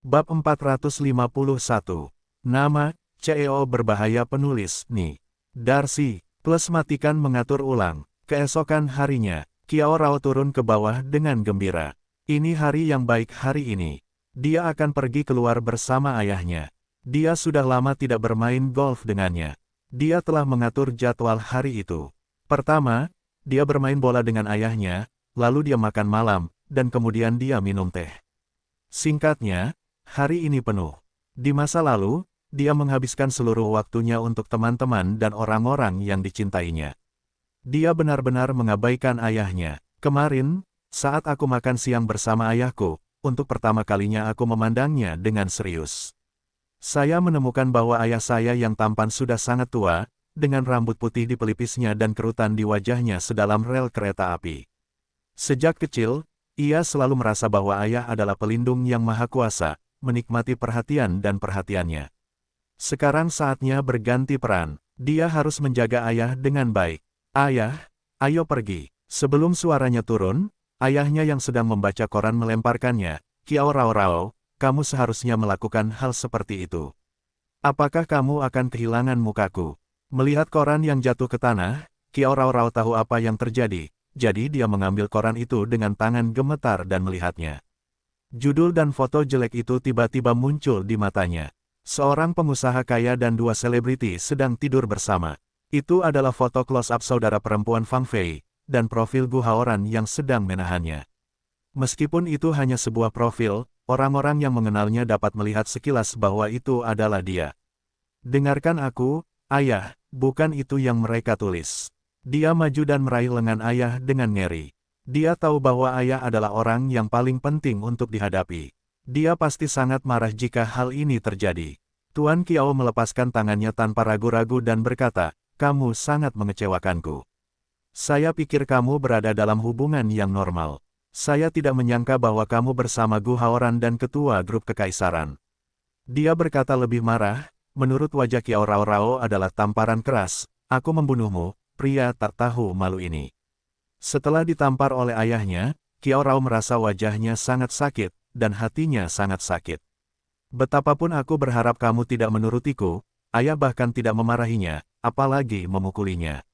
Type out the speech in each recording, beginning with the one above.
Bab 451. Nama, CEO berbahaya penulis, Ni. Darcy, plus matikan mengatur ulang. Keesokan harinya, Qiao Rao turun ke bawah dengan gembira. Ini hari yang baik hari ini. Dia akan pergi keluar bersama ayahnya. Dia sudah lama tidak bermain golf dengannya. Dia telah mengatur jadwal hari itu. Pertama, dia bermain bola dengan ayahnya, lalu dia makan malam, dan kemudian dia minum teh. Singkatnya, hari ini penuh. Di masa lalu, dia menghabiskan seluruh waktunya untuk teman-teman dan orang-orang yang dicintainya. Dia benar-benar mengabaikan ayahnya. Kemarin, saat aku makan siang bersama ayahku, untuk pertama kalinya aku memandangnya dengan serius. Saya menemukan bahwa ayah saya yang tampan sudah sangat tua, dengan rambut putih di pelipisnya dan kerutan di wajahnya sedalam rel kereta api. Sejak kecil, ia selalu merasa bahwa ayah adalah pelindung yang maha kuasa, menikmati perhatian dan perhatiannya. Sekarang saatnya berganti peran. Dia harus menjaga ayah dengan baik. Ayah, ayo pergi. Sebelum suaranya turun, ayahnya yang sedang membaca koran melemparkannya. Qiao Rao, kamu seharusnya melakukan hal seperti itu. Apakah kamu akan kehilangan mukaku? Melihat koran yang jatuh ke tanah, Qiao Rao tahu apa yang terjadi. Jadi dia mengambil koran itu dengan tangan gemetar dan melihatnya. Judul dan foto jelek itu tiba-tiba muncul di matanya. Seorang pengusaha kaya dan dua selebriti sedang tidur bersama. Itu adalah foto close-up saudara perempuan Fang Fei, dan profil Gu Haoran yang sedang menahannya. Meskipun itu hanya sebuah profil, orang-orang yang mengenalnya dapat melihat sekilas bahwa itu adalah dia. Dengarkan aku, ayah, bukan itu yang mereka tulis. Dia maju dan meraih lengan ayah dengan ngeri. Dia tahu bahwa ayah adalah orang yang paling penting untuk dihadapi. Dia pasti sangat marah jika hal ini terjadi. Tuan Qiao melepaskan tangannya tanpa ragu-ragu dan berkata, kamu sangat mengecewakanku. Saya pikir kamu berada dalam hubungan yang normal. Saya tidak menyangka bahwa kamu bersama Gu Haoran dan ketua grup kekaisaran. Dia berkata lebih marah, menurut wajah Qiao Rao adalah tamparan keras, aku membunuhmu, pria tak tahu malu ini. Setelah ditampar oleh ayahnya, Qiao Rao merasa wajahnya sangat sakit, dan hatinya sangat sakit. Betapapun aku berharap kamu tidak menurutiku, ayah bahkan tidak memarahinya, apalagi memukulinya.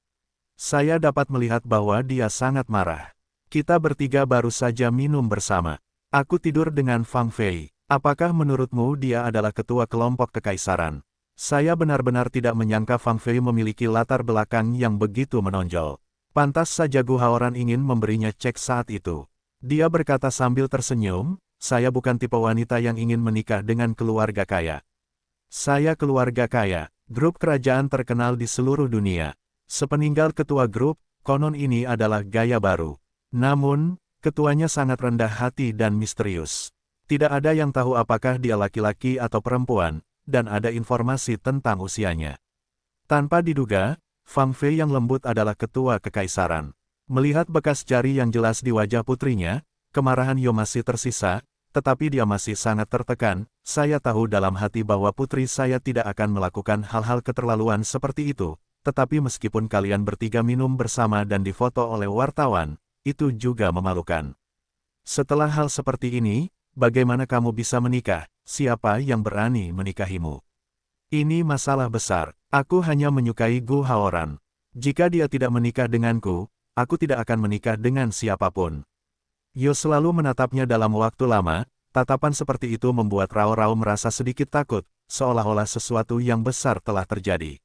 Saya dapat melihat bahwa dia sangat marah. Kita bertiga baru saja minum bersama. Aku tidur dengan Fang Fei. Apakah menurutmu dia adalah ketua kelompok kekaisaran? Saya benar-benar tidak menyangka Fang Fei memiliki latar belakang yang begitu menonjol. Pantas saja Gu Haoran ingin memberinya cek saat itu. Dia berkata sambil tersenyum, saya bukan tipe wanita yang ingin menikah dengan keluarga kaya. Saya keluarga kaya, grup kerajaan terkenal di seluruh dunia. Sepeninggal ketua grup, konon ini adalah gaya baru. Namun, ketuanya sangat rendah hati dan misterius. Tidak ada yang tahu apakah dia laki-laki atau perempuan, dan ada informasi tentang usianya. Tanpa diduga, Fang Fei yang lembut adalah ketua kekaisaran. Melihat bekas jari yang jelas di wajah putrinya, kemarahan Yo masih tersisa, tetapi dia masih sangat tertekan. Saya tahu dalam hati bahwa putri saya tidak akan melakukan hal-hal keterlaluan seperti itu, tetapi meskipun kalian bertiga minum bersama dan difoto oleh wartawan, itu juga memalukan. Setelah hal seperti ini, bagaimana kamu bisa menikah? Siapa yang berani menikahimu? Ini masalah besar. Aku hanya menyukai Gu Haoran. Jika dia tidak menikah denganku, aku tidak akan menikah dengan siapapun. Yo selalu menatapnya dalam waktu lama, tatapan seperti itu membuat Rao merasa sedikit takut, seolah-olah sesuatu yang besar telah terjadi.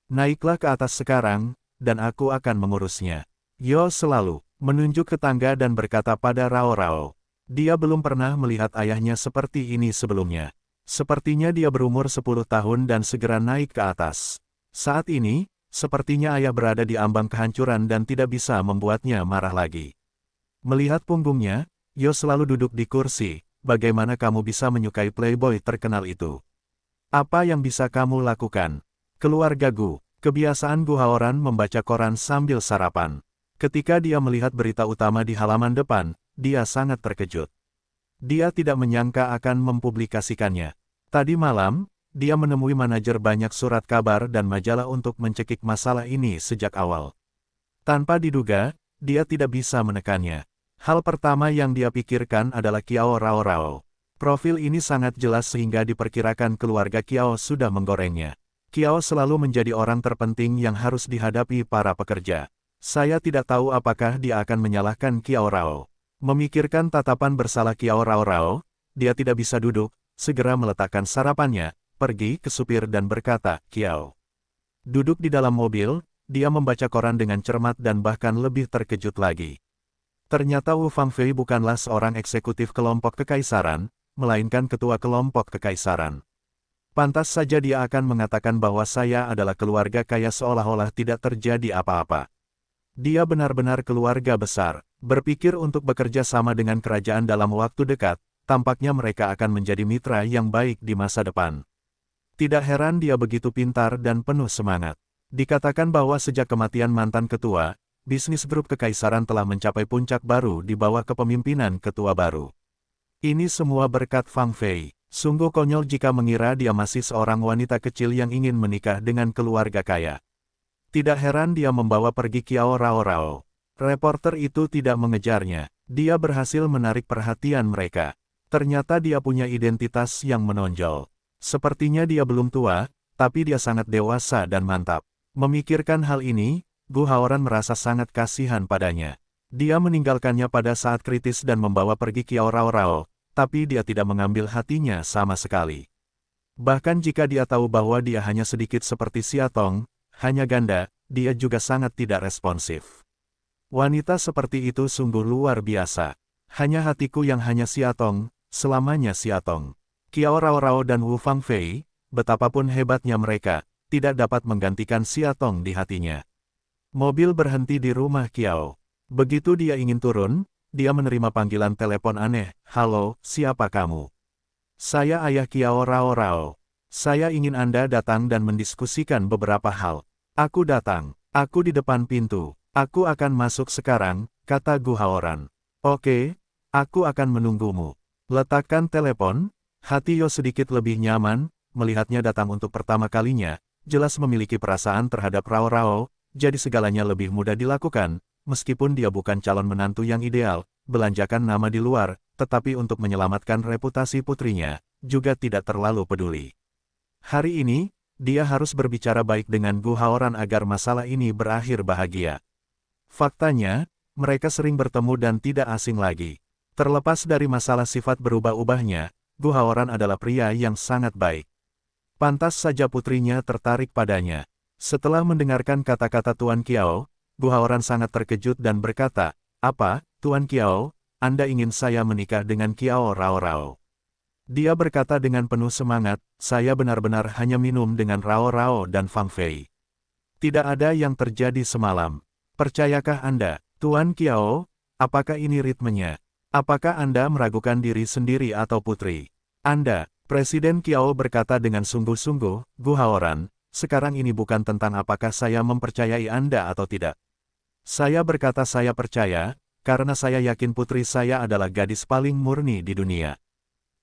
Naiklah ke atas sekarang, dan aku akan mengurusnya. Yo selalu menunjuk ke tangga dan berkata pada Rao. Dia belum pernah melihat ayahnya seperti ini sebelumnya. Sepertinya dia berumur 10 tahun dan segera naik ke atas. Saat ini, sepertinya ayah berada di ambang kehancuran dan tidak bisa membuatnya marah lagi. Melihat punggungnya, Yo selalu duduk di kursi, bagaimana kamu bisa menyukai playboy terkenal itu? Apa yang bisa kamu lakukan? Keluarga Gu, kebiasaan Gu Haoran membaca koran sambil sarapan. Ketika dia melihat berita utama di halaman depan, dia sangat terkejut. Dia tidak menyangka akan mempublikasikannya. Tadi malam, dia menemui manajer banyak surat kabar dan majalah untuk mencekik masalah ini sejak awal. Tanpa diduga, dia tidak bisa menekannya. Hal pertama yang dia pikirkan adalah Qiao Rao. Profil ini sangat jelas sehingga diperkirakan keluarga Kiao sudah menggorengnya. Kiao selalu menjadi orang terpenting yang harus dihadapi para pekerja. Saya tidak tahu apakah dia akan menyalahkan Kiao Rao. Memikirkan tatapan bersalah Kiao Rao, dia tidak bisa duduk, segera meletakkan sarapannya, pergi ke supir dan berkata, Kiao. Duduk di dalam mobil, dia membaca koran dengan cermat dan bahkan lebih terkejut lagi. Ternyata Wu Fangfei bukanlah seorang eksekutif kelompok kekaisaran, melainkan ketua kelompok kekaisaran. Pantas saja dia akan mengatakan bahwa saya adalah keluarga kaya seolah-olah tidak terjadi apa-apa. Dia benar-benar keluarga besar, berpikir untuk bekerja sama dengan kerajaan dalam waktu dekat, tampaknya mereka akan menjadi mitra yang baik di masa depan. Tidak heran dia begitu pintar dan penuh semangat. Dikatakan bahwa sejak kematian mantan ketua, bisnis grup kekaisaran telah mencapai puncak baru di bawah kepemimpinan ketua baru. Ini semua berkat Fang Fei. Sungguh konyol jika mengira dia masih seorang wanita kecil yang ingin menikah dengan keluarga kaya. Tidak heran dia membawa pergi Kiao Rao. Reporter itu tidak mengejarnya. Dia berhasil menarik perhatian mereka. Ternyata dia punya identitas yang menonjol. Sepertinya dia belum tua, tapi dia sangat dewasa dan mantap. Memikirkan hal ini, Gu Haoran merasa sangat kasihan padanya. Dia meninggalkannya pada saat kritis dan membawa pergi Kiao Rao, tapi dia tidak mengambil hatinya sama sekali. Bahkan jika dia tahu bahwa dia hanya sedikit seperti Siatong, hanya ganda, dia juga sangat tidak responsif. Wanita seperti itu sungguh luar biasa. Hanya hatiku yang hanya Siatong, selamanya Siatong. Kiao Rao dan Wu Fangfei, betapapun hebatnya mereka, tidak dapat menggantikan Siatong di hatinya. Mobil berhenti di rumah Kiao. Begitu dia ingin turun, dia menerima panggilan telepon aneh. Halo, siapa kamu? Saya ayah Kiao Rao. Saya ingin Anda datang dan mendiskusikan beberapa hal. Aku datang. Aku di depan pintu. Aku akan masuk sekarang, kata Gu Haoran. Oke, aku akan menunggumu. Letakkan telepon. Hati Yo sedikit lebih nyaman, melihatnya datang untuk pertama kalinya, jelas memiliki perasaan terhadap Rao, jadi segalanya lebih mudah dilakukan. Meskipun dia bukan calon menantu yang ideal, belanjakan nama di luar, tetapi untuk menyelamatkan reputasi putrinya, juga tidak terlalu peduli. Hari ini, dia harus berbicara baik dengan Gu Haoran agar masalah ini berakhir bahagia. Faktanya, mereka sering bertemu dan tidak asing lagi. Terlepas dari masalah sifat berubah-ubahnya, Gu Haoran adalah pria yang sangat baik. Pantas saja putrinya tertarik padanya. Setelah mendengarkan kata-kata Tuan Kiao, Gu Haoran sangat terkejut dan berkata, apa, Tuan Kiao, Anda ingin saya menikah dengan Kiao Rao? Dia berkata dengan penuh semangat, saya benar-benar hanya minum dengan Rao dan Fang Fei. Tidak ada yang terjadi semalam. Percayakah Anda, Tuan Kiao? Apakah ini ritmenya? Apakah Anda meragukan diri sendiri atau putri? Anda, Presiden Kiao berkata dengan sungguh-sungguh, Gu Haoran, sekarang ini bukan tentang apakah saya mempercayai Anda atau tidak. Saya berkata saya percaya, karena saya yakin putri saya adalah gadis paling murni di dunia.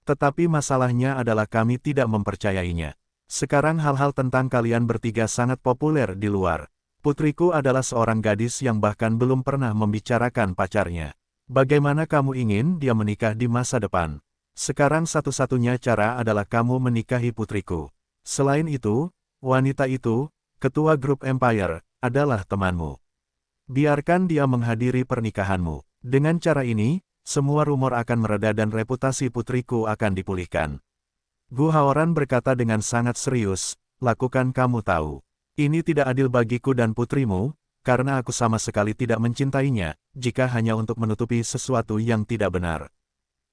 Tetapi masalahnya adalah kami tidak mempercayainya. Sekarang hal-hal tentang kalian bertiga sangat populer di luar. Putriku adalah seorang gadis yang bahkan belum pernah membicarakan pacarnya. Bagaimana kamu ingin dia menikah di masa depan? Sekarang satu-satunya cara adalah kamu menikahi putriku. Selain itu, wanita itu, ketua grup Empire, adalah temanmu. Biarkan dia menghadiri pernikahanmu. Dengan cara ini, semua rumor akan mereda dan reputasi putriku akan dipulihkan. Gu Haoran berkata dengan sangat serius, lakukan kamu tahu. Ini tidak adil bagiku dan putrimu, karena aku sama sekali tidak mencintainya, jika hanya untuk menutupi sesuatu yang tidak benar.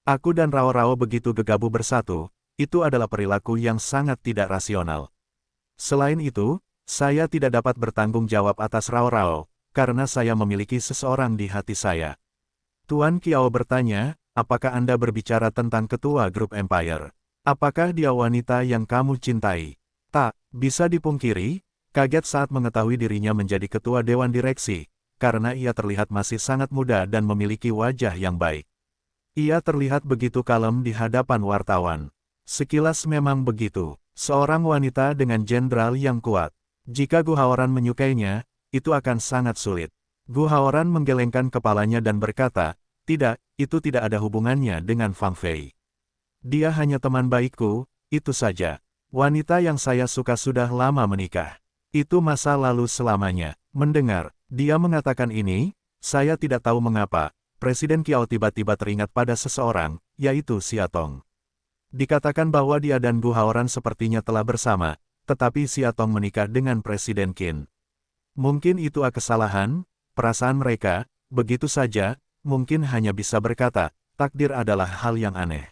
Aku dan Rao begitu gegabah bersatu, itu adalah perilaku yang sangat tidak rasional. Selain itu, saya tidak dapat bertanggung jawab atas Rao, karena saya memiliki seseorang di hati saya. Tuan Kiao bertanya, apakah Anda berbicara tentang ketua grup Empire? Apakah dia wanita yang kamu cintai? Tak, bisa dipungkiri, kaget saat mengetahui dirinya menjadi ketua dewan direksi, karena ia terlihat masih sangat muda dan memiliki wajah yang baik. Ia terlihat begitu kalem di hadapan wartawan. Sekilas memang begitu, seorang wanita dengan jenderal yang kuat. Jika Gu Haoran menyukainya, itu akan sangat sulit. Gu Haoran menggelengkan kepalanya dan berkata, tidak, itu tidak ada hubungannya dengan Fang Fei. Dia hanya teman baikku, itu saja. Wanita yang saya suka sudah lama menikah. Itu masa lalu selamanya. Mendengar dia mengatakan ini, saya tidak tahu mengapa, Presiden Kiao tiba-tiba teringat pada seseorang, yaitu Xiatong. Dikatakan bahwa dia dan Gu Haoran sepertinya telah bersama, tetapi Xiatong menikah dengan Presiden Qin. Mungkin itu kesalahan, perasaan mereka, begitu saja, mungkin hanya bisa berkata, takdir adalah hal yang aneh.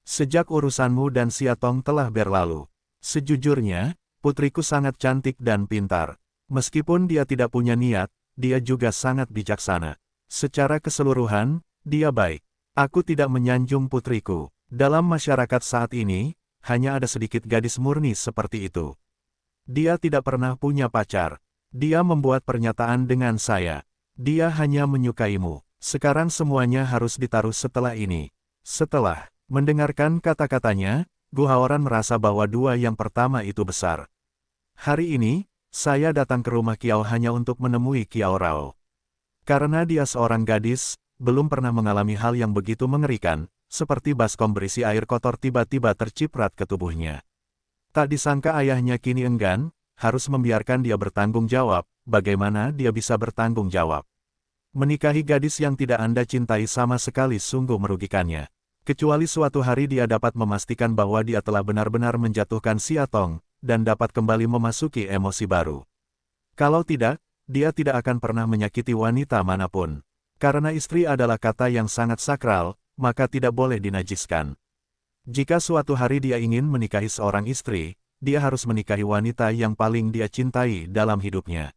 Sejak urusanmu dan Xiatong telah berlalu. Sejujurnya, putriku sangat cantik dan pintar. Meskipun dia tidak punya niat, dia juga sangat bijaksana. Secara keseluruhan, dia baik. Aku tidak menyanjung putriku. Dalam masyarakat saat ini, hanya ada sedikit gadis murni seperti itu. Dia tidak pernah punya pacar. Dia membuat pernyataan dengan saya. Dia hanya menyukaimu. Sekarang semuanya harus ditaruh setelah ini. Setelah mendengarkan kata-katanya, Gu Haoran merasa bahwa dua yang pertama itu besar. Hari ini, saya datang ke rumah Kiao hanya untuk menemui Kiao Rao. Karena dia seorang gadis, belum pernah mengalami hal yang begitu mengerikan, seperti baskom berisi air kotor tiba-tiba terciprat ke tubuhnya. Tak disangka ayahnya kini enggan, harus membiarkan dia bertanggung jawab. Bagaimana dia bisa bertanggung jawab? Menikahi gadis yang tidak Anda cintai sama sekali sungguh merugikannya. Kecuali suatu hari dia dapat memastikan bahwa dia telah benar-benar menjatuhkan Xiatong, dan dapat kembali memasuki emosi baru. Kalau tidak, dia tidak akan pernah menyakiti wanita manapun. Karena istri adalah kata yang sangat sakral, maka tidak boleh dinajiskan. Jika suatu hari dia ingin menikahi seorang istri, dia harus menikahi wanita yang paling dia cintai dalam hidupnya.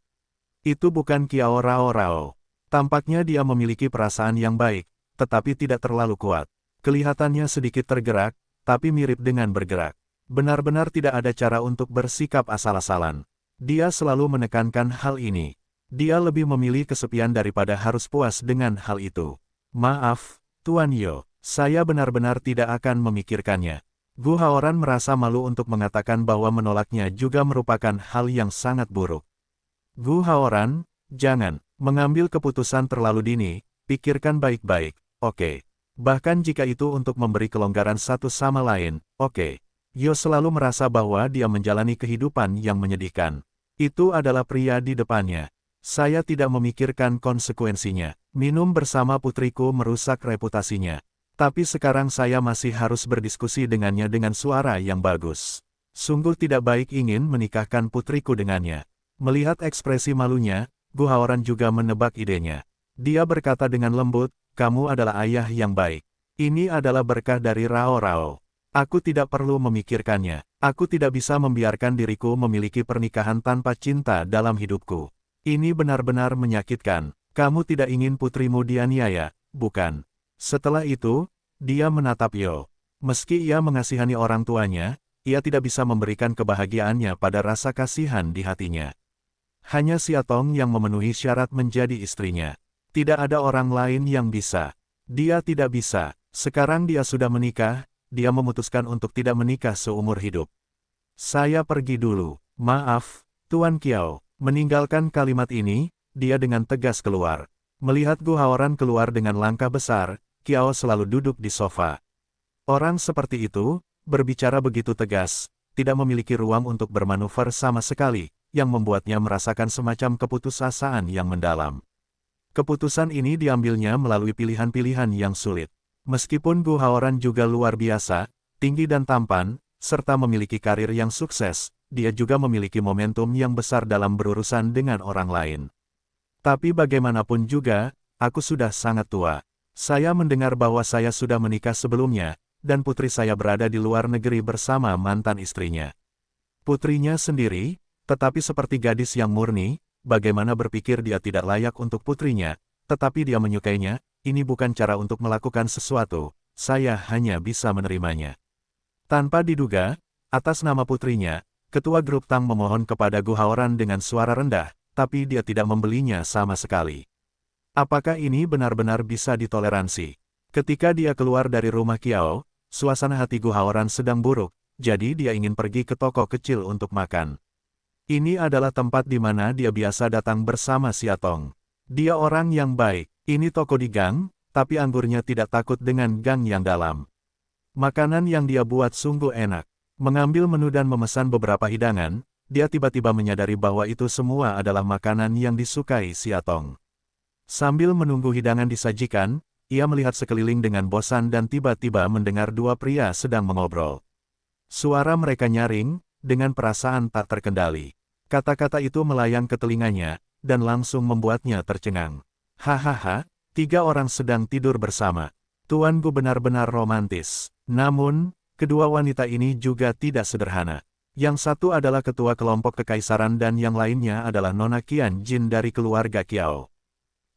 Itu bukan Kiao Rao. Tampaknya dia memiliki perasaan yang baik, tetapi tidak terlalu kuat. Kelihatannya sedikit tergerak, tapi mirip dengan bergerak. Benar-benar tidak ada cara untuk bersikap asal-asalan. Dia selalu menekankan hal ini. Dia lebih memilih kesepian daripada harus puas dengan hal itu. Maaf, Tuan Yo, saya benar-benar tidak akan memikirkannya. Gu Haoran merasa malu untuk mengatakan bahwa menolaknya juga merupakan hal yang sangat buruk. Gu Haoran, jangan mengambil keputusan terlalu dini, pikirkan baik-baik, oke. Bahkan jika itu untuk memberi kelonggaran satu sama lain, oke. Yo selalu merasa bahwa dia menjalani kehidupan yang menyedihkan. Itu adalah pria di depannya. Saya tidak memikirkan konsekuensinya. Minum bersama putriku merusak reputasinya. Tapi sekarang saya masih harus berdiskusi dengannya dengan suara yang bagus. Sungguh tidak baik ingin menikahkan putriku dengannya. Melihat ekspresi malunya, Gu Haoran juga menebak idenya. Dia berkata dengan lembut, kamu adalah ayah yang baik. Ini adalah berkah dari Rao. Aku tidak perlu memikirkannya. Aku tidak bisa membiarkan diriku memiliki pernikahan tanpa cinta dalam hidupku. Ini benar-benar menyakitkan. Kamu tidak ingin putrimu dianiaya, bukan? Setelah itu, dia menatap Yo. Meski ia mengasihani orang tuanya, ia tidak bisa memberikan kebahagiaannya pada rasa kasihan di hatinya. Hanya Xiatong yang memenuhi syarat menjadi istrinya. Tidak ada orang lain yang bisa. Dia tidak bisa. Sekarang dia sudah menikah, dia memutuskan untuk tidak menikah seumur hidup. Saya pergi dulu. Maaf, Tuan Kiao. Meninggalkan kalimat ini, dia dengan tegas keluar. Melihat Gu Haoran keluar dengan langkah besar, Kiao selalu duduk di sofa. Orang seperti itu, berbicara begitu tegas, tidak memiliki ruang untuk bermanuver sama sekali, yang membuatnya merasakan semacam keputusasaan yang mendalam. Keputusan ini diambilnya melalui pilihan-pilihan yang sulit. Meskipun Gu Haoran juga luar biasa, tinggi dan tampan, serta memiliki karir yang sukses, dia juga memiliki momentum yang besar dalam berurusan dengan orang lain. Tapi bagaimanapun juga, aku sudah sangat tua. Saya mendengar bahwa saya sudah menikah sebelumnya, dan putri saya berada di luar negeri bersama mantan istrinya. Putrinya sendiri, tetapi seperti gadis yang murni, bagaimana berpikir dia tidak layak untuk putrinya, tetapi dia menyukainya, ini bukan cara untuk melakukan sesuatu, saya hanya bisa menerimanya. Tanpa diduga, atas nama putrinya, Ketua Grup Tang memohon kepada Gu Haoran dengan suara rendah, tapi dia tidak membelinya sama sekali. Apakah ini benar-benar bisa ditoleransi? Ketika dia keluar dari rumah Kiao, suasana hati Gu Haoran sedang buruk, jadi dia ingin pergi ke toko kecil untuk makan. Ini adalah tempat di mana dia biasa datang bersama Xiatong. Dia orang yang baik. Ini toko di gang, tapi anggurnya tidak takut dengan gang yang dalam. Makanan yang dia buat sungguh enak. Mengambil menu dan memesan beberapa hidangan, dia tiba-tiba menyadari bahwa itu semua adalah makanan yang disukai si Atong. Sambil menunggu hidangan disajikan, ia melihat sekeliling dengan bosan dan tiba-tiba mendengar dua pria sedang mengobrol. Suara mereka nyaring, dengan perasaan tak terkendali. Kata-kata itu melayang ke telinganya, dan langsung membuatnya tercengang. Hahaha, 3 orang sedang tidur bersama. Tuanku benar-benar romantis. Namun, kedua wanita ini juga tidak sederhana. Yang satu adalah ketua kelompok kekaisaran dan yang lainnya adalah Nona Qian Jin dari keluarga Qiao.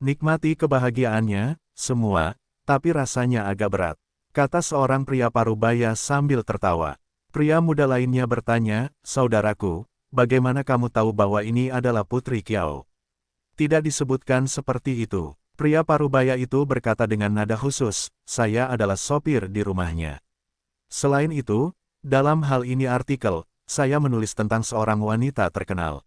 Nikmati kebahagiaannya, semua, tapi rasanya agak berat, kata seorang pria parubaya sambil tertawa. Pria muda lainnya bertanya, saudaraku, bagaimana kamu tahu bahwa ini adalah Putri Qiao? Tidak disebutkan seperti itu. Pria parubaya itu berkata dengan nada khusus, saya adalah sopir di rumahnya. Selain itu, dalam hal ini artikel, saya menulis tentang seorang wanita terkenal.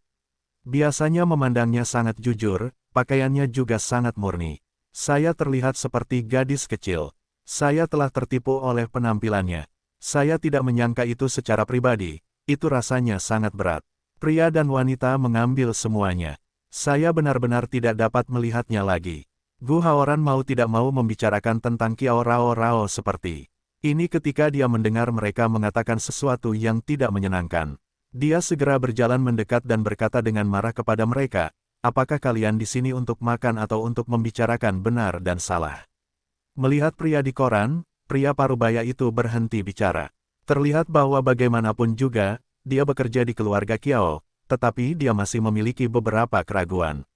Biasanya memandangnya sangat jujur, pakaiannya juga sangat murni. Saya terlihat seperti gadis kecil. Saya telah tertipu oleh penampilannya. Saya tidak menyangka itu secara pribadi, itu rasanya sangat berat. Pria dan wanita mengambil semuanya. Saya benar-benar tidak dapat melihatnya lagi. Gu Haoran mau tidak mau membicarakan tentang Qiao Rao Rao seperti ini ketika dia mendengar mereka mengatakan sesuatu yang tidak menyenangkan. Dia segera berjalan mendekat dan berkata dengan marah kepada mereka, apakah kalian di sini untuk makan atau untuk membicarakan benar dan salah? Melihat pria di koran, pria parubaya itu berhenti bicara. Terlihat bahwa bagaimanapun juga, dia bekerja di keluarga Qiao, tetapi dia masih memiliki beberapa keraguan.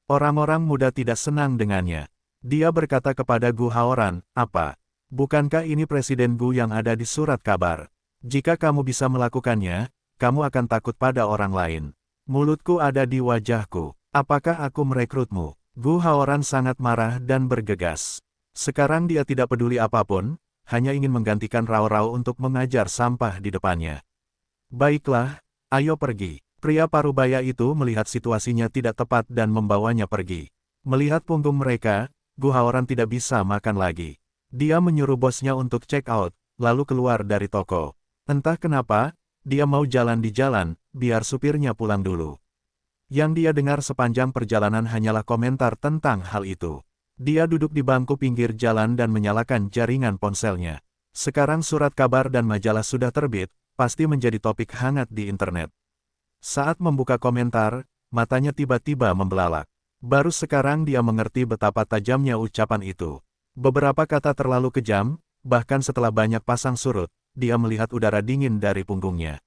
Orang-orang muda tidak senang dengannya. Dia berkata kepada Gu Haoran, apa? Bukankah ini Presiden Gu yang ada di surat kabar? Jika kamu bisa melakukannya, kamu akan takut pada orang lain. Mulutku ada di wajahku. Apakah aku merekrutmu? Gu Haoran sangat marah dan bergegas. Sekarang dia tidak peduli apapun, hanya ingin menggantikan Rao Rao untuk mengajar sampah di depannya. Baiklah, ayo pergi. Pria parubaya itu melihat situasinya tidak tepat dan membawanya pergi. Melihat punggung mereka, Gu Haoran tidak bisa makan lagi. Dia menyuruh bosnya untuk check out, lalu keluar dari toko. Entah kenapa, dia mau jalan di jalan, biar supirnya pulang dulu. Yang dia dengar sepanjang perjalanan hanyalah komentar tentang hal itu. Dia duduk di bangku pinggir jalan dan menyalakan jaringan ponselnya. Sekarang surat kabar dan majalah sudah terbit, pasti menjadi topik hangat di internet. Saat membuka komentar, matanya tiba-tiba membelalak. Baru sekarang dia mengerti betapa tajamnya ucapan itu. Beberapa kata terlalu kejam, bahkan setelah banyak pasang surut, dia melihat udara dingin dari punggungnya.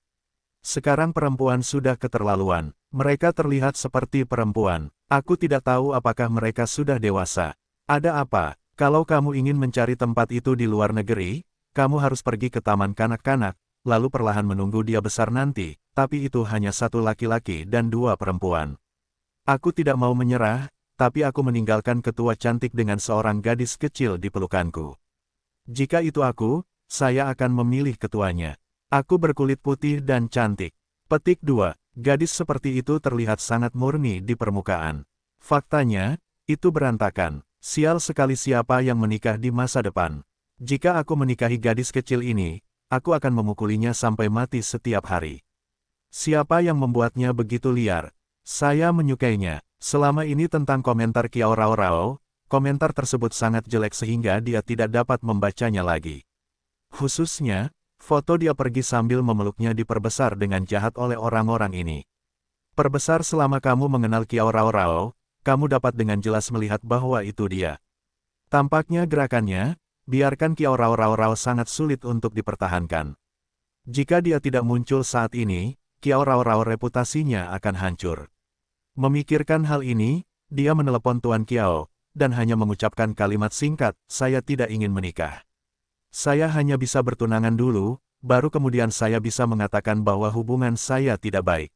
Sekarang perempuan sudah keterlaluan. Mereka terlihat seperti perempuan. Aku tidak tahu apakah mereka sudah dewasa. Ada apa? Kalau kamu ingin mencari tempat itu di luar negeri, kamu harus pergi ke taman kanak-kanak, lalu perlahan menunggu dia besar nanti, tapi itu hanya satu laki-laki dan 2 perempuan. Aku tidak mau menyerah, tapi aku meninggalkan ketua cantik dengan seorang gadis kecil di pelukanku. Jika itu aku, saya akan memilih ketuanya. Aku berkulit putih dan cantik. Petik 2. Gadis seperti itu terlihat sangat murni di permukaan. Faktanya, itu berantakan. Sial sekali siapa yang menikah di masa depan. Jika aku menikahi gadis kecil ini, aku akan memukulinya sampai mati setiap hari. Siapa yang membuatnya begitu liar? Saya menyukainya. Selama ini tentang komentar Qiao Rao Rao, komentar tersebut sangat jelek sehingga dia tidak dapat membacanya lagi. Khususnya, foto dia pergi sambil memeluknya diperbesar dengan jahat oleh orang-orang ini. Perbesar selama kamu mengenal Qiao Rao Rao, kamu dapat dengan jelas melihat bahwa itu dia. Tampaknya gerakannya, biarkan Qiao Rao Rao Rao sangat sulit untuk dipertahankan. Jika dia tidak muncul saat ini, Qiao Rao Rao reputasinya akan hancur. Memikirkan hal ini, dia menelepon Tuan Qiao, dan hanya mengucapkan kalimat singkat, saya tidak ingin menikah. Saya hanya bisa bertunangan dulu, baru kemudian saya bisa mengatakan bahwa hubungan saya tidak baik.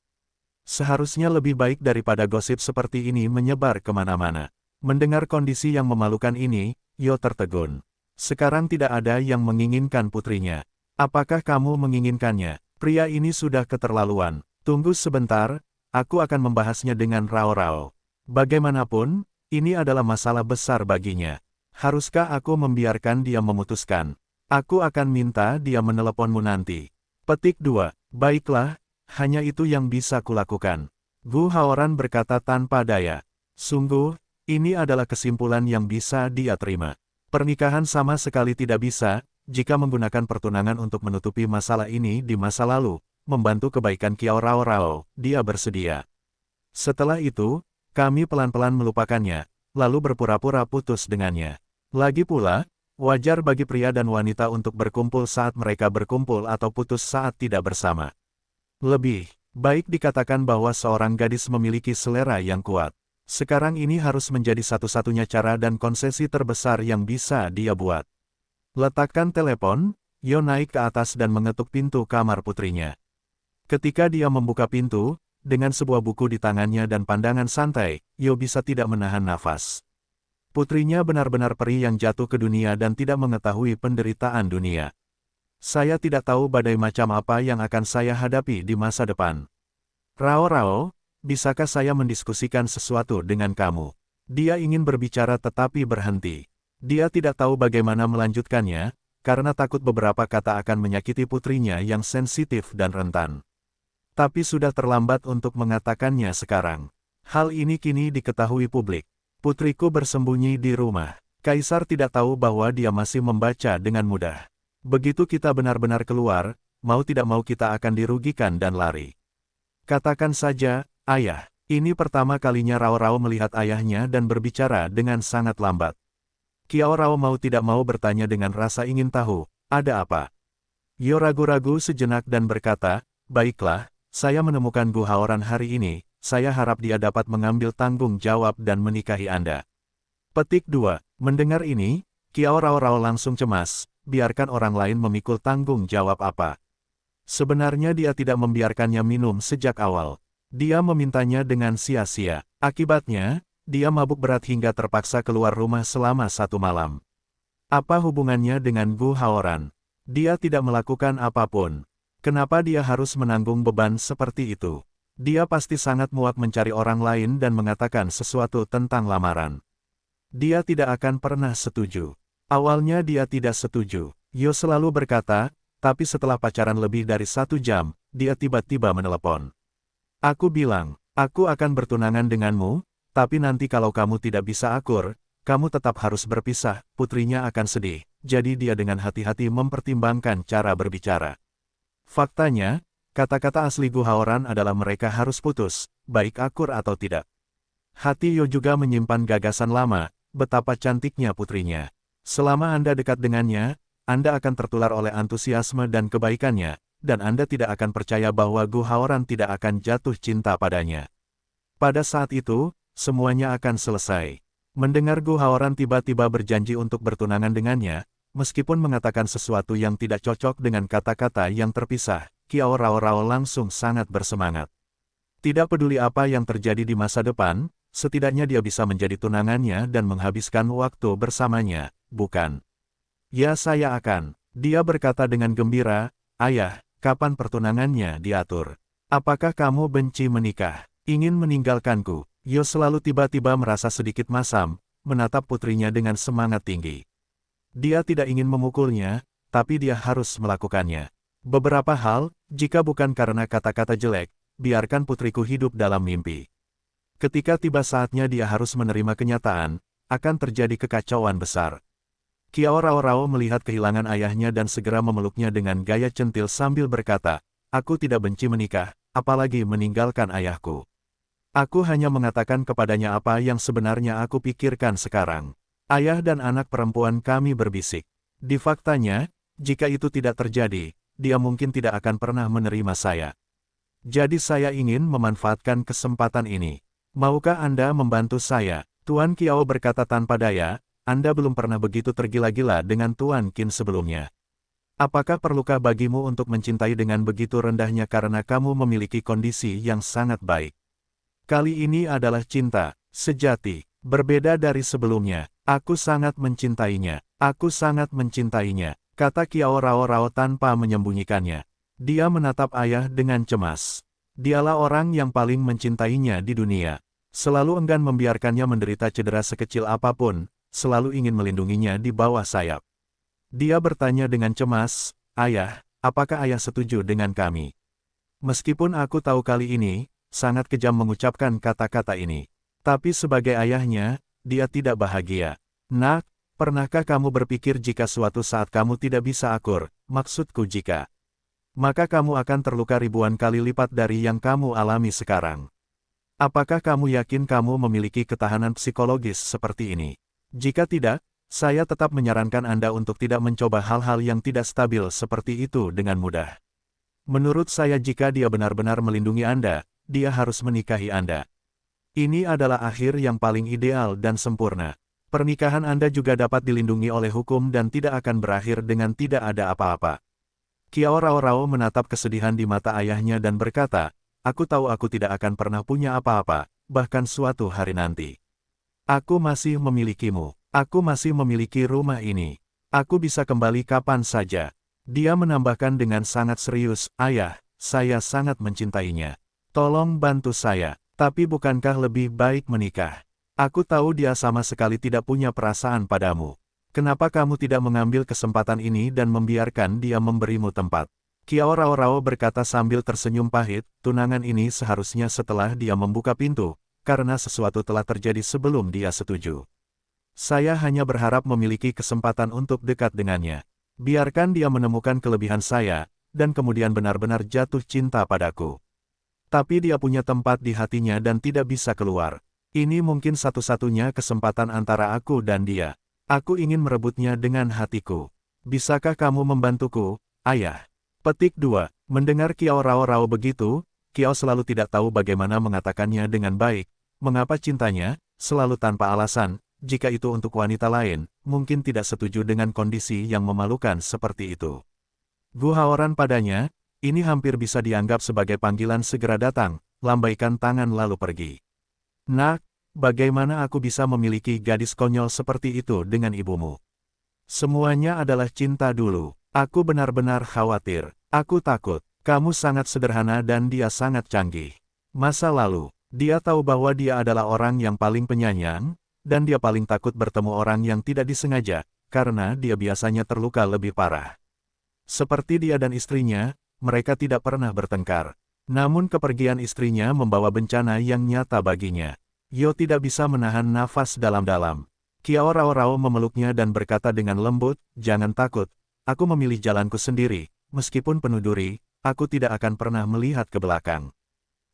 Seharusnya lebih baik daripada gosip seperti ini menyebar kemana-mana. Mendengar kondisi yang memalukan ini, Yo tertegun. Sekarang tidak ada yang menginginkan putrinya. Apakah kamu menginginkannya? Pria ini sudah keterlaluan. Tunggu sebentar, aku akan membahasnya dengan Rao Rao. Bagaimanapun, ini adalah masalah besar baginya. Haruskah aku membiarkan dia memutuskan? Aku akan minta dia meneleponmu nanti. Petik 2. Baiklah, hanya itu yang bisa kulakukan. Gu Haoran berkata tanpa daya. Sungguh, ini adalah kesimpulan yang bisa dia terima. Pernikahan sama sekali tidak bisa, jika menggunakan pertunangan untuk menutupi masalah ini di masa lalu, membantu kebaikan Kiao Rao Rao, dia bersedia. Setelah itu, kami pelan-pelan melupakannya, lalu berpura-pura putus dengannya. Lagi pula, wajar bagi pria dan wanita untuk berkumpul saat mereka berkumpul atau putus saat tidak bersama. Lebih baik dikatakan bahwa seorang gadis memiliki selera yang kuat. Sekarang ini harus menjadi satu-satunya cara dan konsesi terbesar yang bisa dia buat. Letakkan telepon, Yo naik ke atas dan mengetuk pintu kamar putrinya. Ketika dia membuka pintu, dengan sebuah buku di tangannya dan pandangan santai, Yo bisa tidak menahan nafas. Putrinya benar-benar peri yang jatuh ke dunia dan tidak mengetahui penderitaan dunia. Saya tidak tahu badai macam apa yang akan saya hadapi di masa depan. Rao Rao, bisakah saya mendiskusikan sesuatu dengan kamu? Dia ingin berbicara tetapi berhenti. Dia tidak tahu bagaimana melanjutkannya, karena takut beberapa kata akan menyakiti putrinya yang sensitif dan rentan. Tapi sudah terlambat untuk mengatakannya sekarang. Hal ini kini diketahui publik. Putriku bersembunyi di rumah. Kaisar tidak tahu bahwa dia masih membaca dengan mudah. Begitu kita benar-benar keluar, mau tidak mau kita akan dirugikan dan lari. Katakan saja, ayah. Ini pertama kalinya Rao Rao melihat ayahnya dan berbicara dengan sangat lambat. Kiao Rao mau tidak mau bertanya dengan rasa ingin tahu, ada apa? Yo ragu-ragu sejenak dan berkata, baiklah, saya menemukan Gu Haoran hari ini. Saya harap dia dapat mengambil tanggung jawab dan menikahi Anda. Petik 2. Mendengar ini, Kiao Rao Rao langsung cemas, biarkan orang lain memikul tanggung jawab apa. Sebenarnya dia tidak membiarkannya minum sejak awal. Dia memintanya dengan sia-sia. Akibatnya, dia mabuk berat hingga terpaksa keluar rumah selama 1 malam. Apa hubungannya dengan Gu Haoran? Dia tidak melakukan apapun. Kenapa dia harus menanggung beban seperti itu? Dia pasti sangat muak mencari orang lain dan mengatakan sesuatu tentang lamaran. Dia tidak akan pernah setuju. Awalnya dia tidak setuju. Yo selalu berkata, tapi setelah pacaran lebih dari 1 jam, dia tiba-tiba menelepon. Aku bilang, aku akan bertunangan denganmu, tapi nanti kalau kamu tidak bisa akur, kamu tetap harus berpisah, putrinya akan sedih. Jadi dia dengan hati-hati mempertimbangkan cara berbicara. Faktanya, kata-kata asli Gu Haoran adalah mereka harus putus, baik akur atau tidak. Hati Yo juga menyimpan gagasan lama, betapa cantiknya putrinya. Selama Anda dekat dengannya, Anda akan tertular oleh antusiasme dan kebaikannya, dan Anda tidak akan percaya bahwa Gu Haoran tidak akan jatuh cinta padanya. Pada saat itu, semuanya akan selesai. Mendengar Gu Haoran tiba-tiba berjanji untuk bertunangan dengannya, meskipun mengatakan sesuatu yang tidak cocok dengan kata-kata yang terpisah, Kiao Rao Rao langsung sangat bersemangat. Tidak peduli apa yang terjadi di masa depan, setidaknya dia bisa menjadi tunangannya dan menghabiskan waktu bersamanya, bukan? Ya saya akan, dia berkata dengan gembira, ayah, kapan pertunangannya diatur? Apakah kamu benci menikah? Ingin meninggalkanku? Yo selalu tiba-tiba merasa sedikit masam, menatap putrinya dengan semangat tinggi. Dia tidak ingin memukulnya, tapi dia harus melakukannya. Beberapa hal, jika bukan karena kata-kata jelek, biarkan putriku hidup dalam mimpi. Ketika tiba saatnya dia harus menerima kenyataan, akan terjadi kekacauan besar. Kiao Rao Rao melihat kehilangan ayahnya dan segera memeluknya dengan gaya centil sambil berkata, aku tidak benci menikah, apalagi meninggalkan ayahku. Aku hanya mengatakan kepadanya apa yang sebenarnya aku pikirkan sekarang. Ayah dan anak perempuan kami berbisik. Di faktanya, jika itu tidak terjadi, dia mungkin tidak akan pernah menerima saya. Jadi saya ingin memanfaatkan kesempatan ini. Maukah Anda membantu saya? Tuan Kiao berkata tanpa daya, Anda belum pernah begitu tergila-gila dengan Tuan Qin sebelumnya. Apakah perlukah bagimu untuk mencintai dengan begitu rendahnya karena kamu memiliki kondisi yang sangat baik? Kali ini adalah cinta sejati, berbeda dari sebelumnya. Aku sangat mencintainya. Aku sangat mencintainya, kata Kiao Rao Rao tanpa menyembunyikannya. Dia menatap ayah dengan cemas. Dialah orang yang paling mencintainya di dunia. Selalu enggan membiarkannya menderita cedera sekecil apapun, selalu ingin melindunginya di bawah sayap. Dia bertanya dengan cemas, "Ayah, apakah ayah setuju dengan kami?" Meskipun aku tahu kali ini, sangat kejam mengucapkan kata-kata ini. Tapi sebagai ayahnya, dia tidak bahagia. "Nak, pernahkah kamu berpikir jika suatu saat kamu tidak bisa akur, maksudku jika, maka kamu akan terluka ribuan kali lipat dari yang kamu alami sekarang. Apakah kamu yakin kamu memiliki ketahanan psikologis seperti ini? Jika tidak, saya tetap menyarankan Anda untuk tidak mencoba hal-hal yang tidak stabil seperti itu dengan mudah. Menurut saya jika dia benar-benar melindungi Anda, dia harus menikahi Anda. Ini adalah akhir yang paling ideal dan sempurna. Pernikahan Anda juga dapat dilindungi oleh hukum dan tidak akan berakhir dengan tidak ada apa-apa." Kiao Rao Rao menatap kesedihan di mata ayahnya dan berkata, "Aku tahu aku tidak akan pernah punya apa-apa, bahkan suatu hari nanti. Aku masih memilikimu. Aku masih memiliki rumah ini. Aku bisa kembali kapan saja." Dia menambahkan dengan sangat serius, "Ayah, saya sangat mencintainya. Tolong bantu saya. Tapi bukankah lebih baik menikah? Aku tahu dia sama sekali tidak punya perasaan padamu. Kenapa kamu tidak mengambil kesempatan ini dan membiarkan dia memberimu tempat?" Kiao Rao Rao berkata sambil tersenyum pahit, "Tunangan ini seharusnya setelah dia membuka pintu, karena sesuatu telah terjadi sebelum dia setuju. Saya hanya berharap memiliki kesempatan untuk dekat dengannya. Biarkan dia menemukan kelebihan saya, dan kemudian benar-benar jatuh cinta padaku. Tapi dia punya tempat di hatinya dan tidak bisa keluar. Ini mungkin satu-satunya kesempatan antara aku dan dia. Aku ingin merebutnya dengan hatiku. Bisakah kamu membantuku, ayah?" Petik 2. Mendengar Kiao Rao Rao begitu, Kiao selalu tidak tahu bagaimana mengatakannya dengan baik. Mengapa cintanya, selalu tanpa alasan, jika itu untuk wanita lain, mungkin tidak setuju dengan kondisi yang memalukan seperti itu. Gu Haoran padanya, ini hampir bisa dianggap sebagai panggilan segera datang, lambaikan tangan lalu pergi. "Nak, bagaimana aku bisa memiliki gadis konyol seperti itu dengan ibumu? Semuanya adalah cinta dulu. Aku benar-benar khawatir. Aku takut. Kamu sangat sederhana dan dia sangat canggih. Masa lalu, dia tahu bahwa dia adalah orang yang paling penyayang, dan dia paling takut bertemu orang yang tidak disengaja, karena dia biasanya terluka lebih parah. Seperti dia dan istrinya, mereka tidak pernah bertengkar. Namun kepergian istrinya membawa bencana yang nyata baginya. Yo tidak bisa menahan nafas dalam-dalam. Kiao Rao Rao memeluknya dan berkata dengan lembut, "Jangan takut, aku memilih jalanku sendiri, meskipun penuh duri, aku tidak akan pernah melihat ke belakang."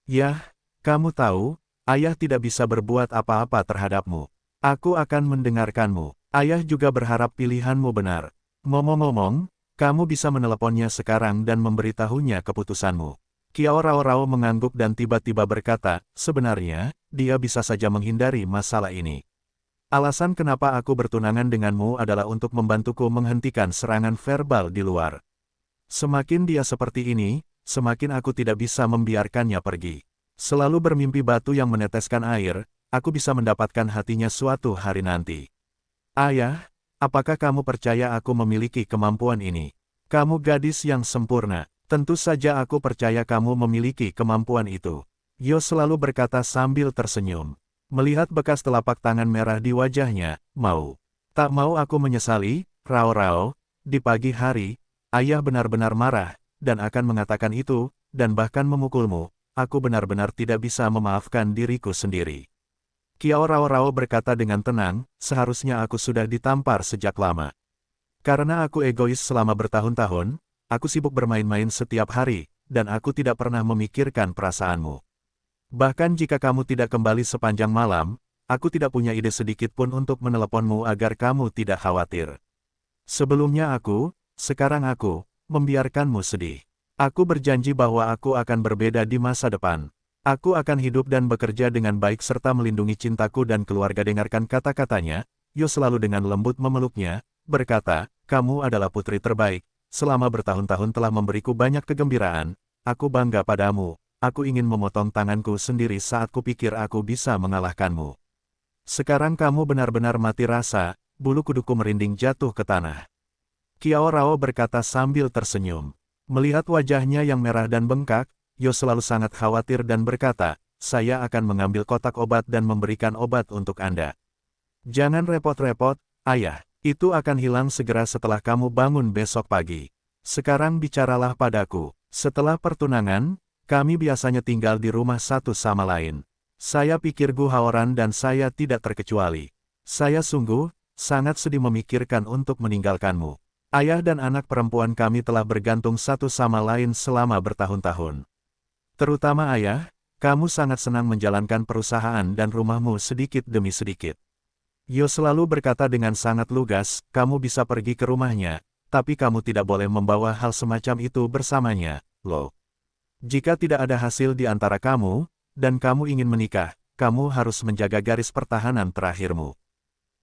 "Yah, kamu tahu, ayah tidak bisa berbuat apa-apa terhadapmu. Aku akan mendengarkanmu. Ayah juga berharap pilihanmu benar. Ngomong-ngomong, kamu bisa meneleponnya sekarang dan memberitahunya keputusanmu." Kiao Rao Rao mengangguk dan tiba-tiba berkata, "Sebenarnya, dia bisa saja menghindari masalah ini. Alasan kenapa aku bertunangan denganmu adalah untuk membantuku menghentikan serangan verbal di luar. Semakin dia seperti ini, semakin aku tidak bisa membiarkannya pergi. Selalu bermimpi batu yang meneteskan air, aku bisa mendapatkan hatinya suatu hari nanti. Ayah, apakah kamu percaya aku memiliki kemampuan ini? Kamu gadis yang sempurna. Tentu saja aku percaya kamu memiliki kemampuan itu." Yo selalu berkata sambil tersenyum. Melihat bekas telapak tangan merah di wajahnya, tak mau aku menyesali, Rao Rao, di pagi hari, ayah benar-benar marah, dan akan mengatakan itu, dan bahkan memukulmu, aku benar-benar tidak bisa memaafkan diriku sendiri. Kiao Rao Rao berkata dengan tenang, "Seharusnya aku sudah ditampar sejak lama. Karena aku egois selama bertahun-tahun, aku sibuk bermain-main setiap hari, dan aku tidak pernah memikirkan perasaanmu. Bahkan jika kamu tidak kembali sepanjang malam, aku tidak punya ide sedikit pun untuk meneleponmu agar kamu tidak khawatir. Sebelumnya sekarang aku, membiarkanmu sedih. Aku berjanji bahwa aku akan berbeda di masa depan. Aku akan hidup dan bekerja dengan baik serta melindungi cintaku dan keluarga." Dengarkan kata-katanya, Yo selalu dengan lembut memeluknya, berkata, "Kamu adalah putri terbaik, selama bertahun-tahun telah memberiku banyak kegembiraan, aku bangga padamu, aku ingin memotong tanganku sendiri saat kupikir aku bisa mengalahkanmu. Sekarang kamu benar-benar mati rasa," bulu kuduku merinding jatuh ke tanah. Kiao Rao berkata sambil tersenyum. Melihat wajahnya yang merah dan bengkak, Yo selalu sangat khawatir dan berkata, "Saya akan mengambil kotak obat dan memberikan obat untuk Anda. Jangan repot-repot, ayah." Itu akan hilang segera setelah kamu bangun besok pagi. Sekarang bicaralah padaku. Setelah pertunangan, kami biasanya tinggal di rumah satu sama lain. Saya pikir Gu Haoran dan saya tidak terkecuali. Saya sungguh, sangat sedih memikirkan untuk meninggalkanmu. Ayah dan anak perempuan kami telah bergantung satu sama lain selama bertahun-tahun. Terutama ayah, kamu sangat senang menjalankan perusahaan dan rumahmu sedikit demi sedikit. Yo selalu berkata dengan sangat lugas, kamu bisa pergi ke rumahnya, tapi kamu tidak boleh membawa hal semacam itu bersamanya, loh. Jika tidak ada hasil di antara kamu, dan kamu ingin menikah, kamu harus menjaga garis pertahanan terakhirmu.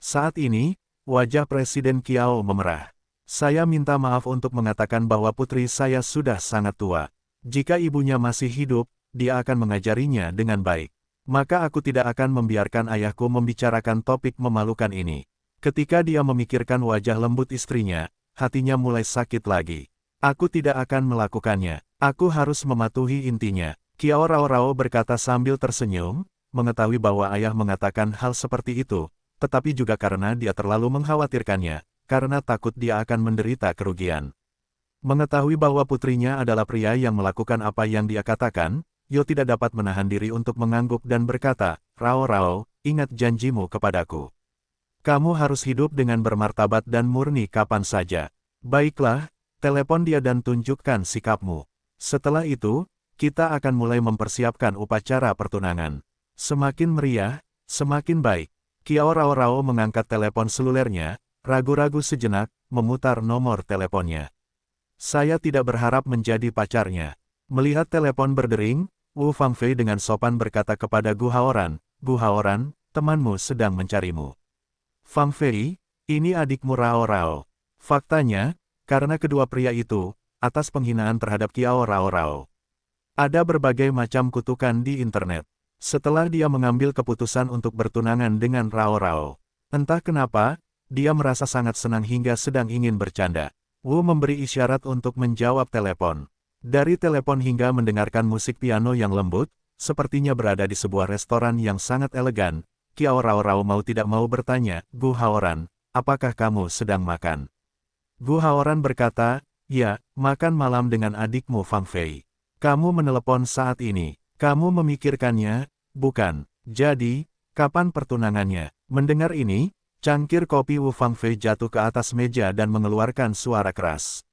Saat ini, wajah Presiden Kiao memerah. Saya minta maaf untuk mengatakan bahwa putri saya sudah sangat tua. Jika ibunya masih hidup, dia akan mengajarinya dengan baik. Maka aku tidak akan membiarkan ayahku membicarakan topik memalukan ini. Ketika dia memikirkan wajah lembut istrinya, hatinya mulai sakit lagi. Aku tidak akan melakukannya. Aku harus mematuhi intinya. Kiao Rao berkata sambil tersenyum, mengetahui bahwa ayah mengatakan hal seperti itu, tetapi juga karena dia terlalu mengkhawatirkannya, karena takut dia akan menderita kerugian. Mengetahui bahwa putrinya adalah pria yang melakukan apa yang dia katakan, Yo tidak dapat menahan diri untuk mengangguk dan berkata, Rao, ingat janjimu kepadaku. Kamu harus hidup dengan bermartabat dan murni kapan saja. Baiklah, telepon dia dan tunjukkan sikapmu. Setelah itu, kita akan mulai mempersiapkan upacara pertunangan. Semakin meriah, semakin baik. Kiao Rao mengangkat telepon selulernya, ragu-ragu sejenak, memutar nomor teleponnya. Saya tidak berharap menjadi pacarnya. Melihat telepon berdering, Wu Fangfei dengan sopan berkata kepada Gu Haoran, temanmu sedang mencarimu. Fangfei, ini adikmu Rao. Faktanya, karena kedua pria itu, atas penghinaan terhadap Kiao Rao. Ada berbagai macam kutukan di internet. Setelah dia mengambil keputusan untuk bertunangan dengan Rao. Entah kenapa, dia merasa sangat senang hingga sedang ingin bercanda. Wu memberi isyarat untuk menjawab telepon. Dari telepon hingga mendengarkan musik piano yang lembut, sepertinya berada di sebuah restoran yang sangat elegan. Kiao Rao mau tidak mau bertanya, Gu Haoran, apakah kamu sedang makan? Gu Haoran berkata, ya, makan malam dengan adikmu Fangfei. Kamu menelepon saat ini. Kamu memikirkannya, bukan? Jadi, kapan pertunangannya? Mendengar ini, cangkir kopi Wu Fangfei jatuh ke atas meja dan mengeluarkan suara keras.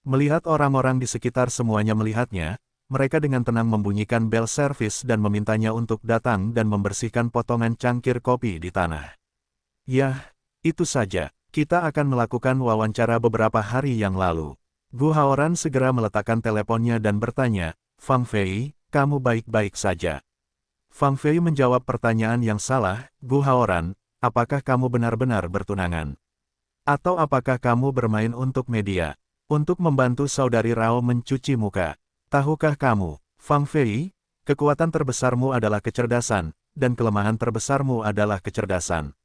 Melihat orang-orang di sekitar semuanya melihatnya, mereka dengan tenang membunyikan bel servis dan memintanya untuk datang dan membersihkan potongan cangkir kopi di tanah. Yah, itu saja. Kita akan melakukan wawancara beberapa hari yang lalu. Gu Haoran segera meletakkan teleponnya dan bertanya, Fangfei, kamu baik-baik saja? Fangfei menjawab pertanyaan yang salah, Gu Haoran, apakah kamu benar-benar bertunangan? Atau apakah kamu bermain untuk media? Untuk membantu saudari Rao mencuci muka. Tahukah kamu, Fangfei, kekuatan terbesarmu adalah kecerdasan, dan kelemahan terbesarmu adalah kecerdasan.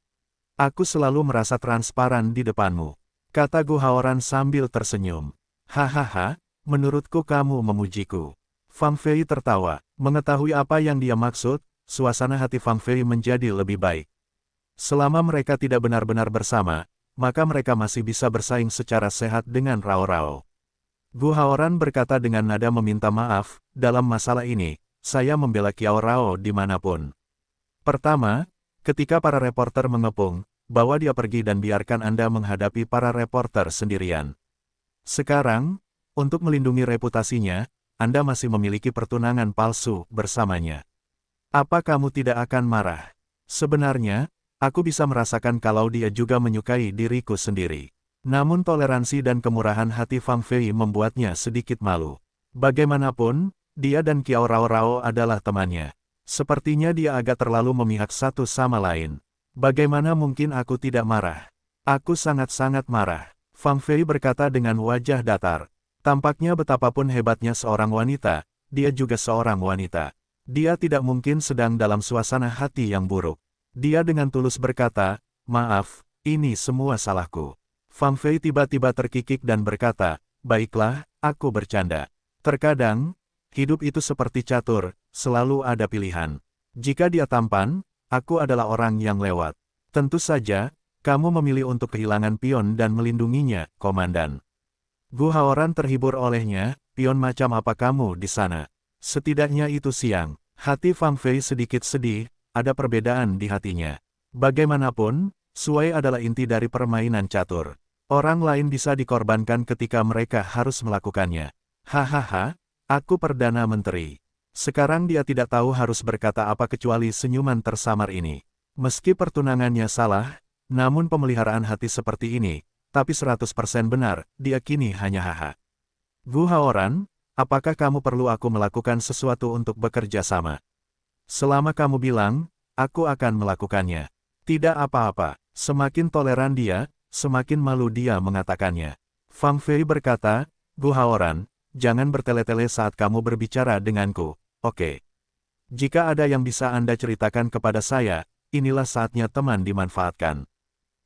Aku selalu merasa transparan di depanmu, kata Gu Haoran sambil tersenyum. Hahaha, menurutku kamu memujiku. Fangfei tertawa, mengetahui apa yang dia maksud, suasana hati Fangfei menjadi lebih baik. Selama mereka tidak benar-benar bersama, maka mereka masih bisa bersaing secara sehat dengan Rao. Gu Haoran berkata dengan nada meminta maaf, dalam masalah ini, saya membela Kiao Rao dimanapun. Pertama, ketika para reporter mengepung, bawa dia pergi dan biarkan Anda menghadapi para reporter sendirian. Sekarang, untuk melindungi reputasinya, Anda masih memiliki pertunangan palsu bersamanya. Apa kamu tidak akan marah? Sebenarnya, aku bisa merasakan kalau dia juga menyukai diriku sendiri. Namun toleransi dan kemurahan hati Fangfei membuatnya sedikit malu. Bagaimanapun, dia dan Kiao Rao adalah temannya. Sepertinya dia agak terlalu memihak satu sama lain. Bagaimana mungkin aku tidak marah? Aku sangat-sangat marah. Fangfei berkata dengan wajah datar. Tampaknya betapapun hebatnya seorang wanita, dia juga seorang wanita. Dia tidak mungkin sedang dalam suasana hati yang buruk. Dia dengan tulus berkata, maaf, ini semua salahku. Fangfei tiba-tiba terkikik dan berkata, baiklah, aku bercanda. Terkadang, hidup itu seperti catur, selalu ada pilihan. Jika dia tampan, aku adalah orang yang lewat. Tentu saja, Kamu memilih untuk kehilangan pion dan melindunginya, Komandan. Gu Haoran terhibur olehnya, pion macam apa kamu di sana? Setidaknya itu siang. Hati Fang Fei sedikit sedih, ada perbedaan di hatinya. Bagaimanapun, Suai adalah inti dari permainan catur. Orang lain bisa dikorbankan ketika mereka harus melakukannya. Hahaha, aku Perdana Menteri. Sekarang dia tidak tahu harus berkata apa kecuali senyuman tersamar ini. Meski pertunangannya salah, namun pemeliharaan hati seperti ini, tapi 100% benar, dia kini hanya haha. Gu Haoran, apakah kamu perlu aku melakukan sesuatu untuk bekerja sama? Selama kamu bilang, aku akan melakukannya. Tidak apa-apa, semakin toleran dia, semakin malu dia mengatakannya. Fang Fei berkata, Gu Haoran, jangan bertele-tele saat kamu berbicara denganku, oke? Jika ada yang bisa Anda ceritakan kepada saya, inilah saatnya teman dimanfaatkan.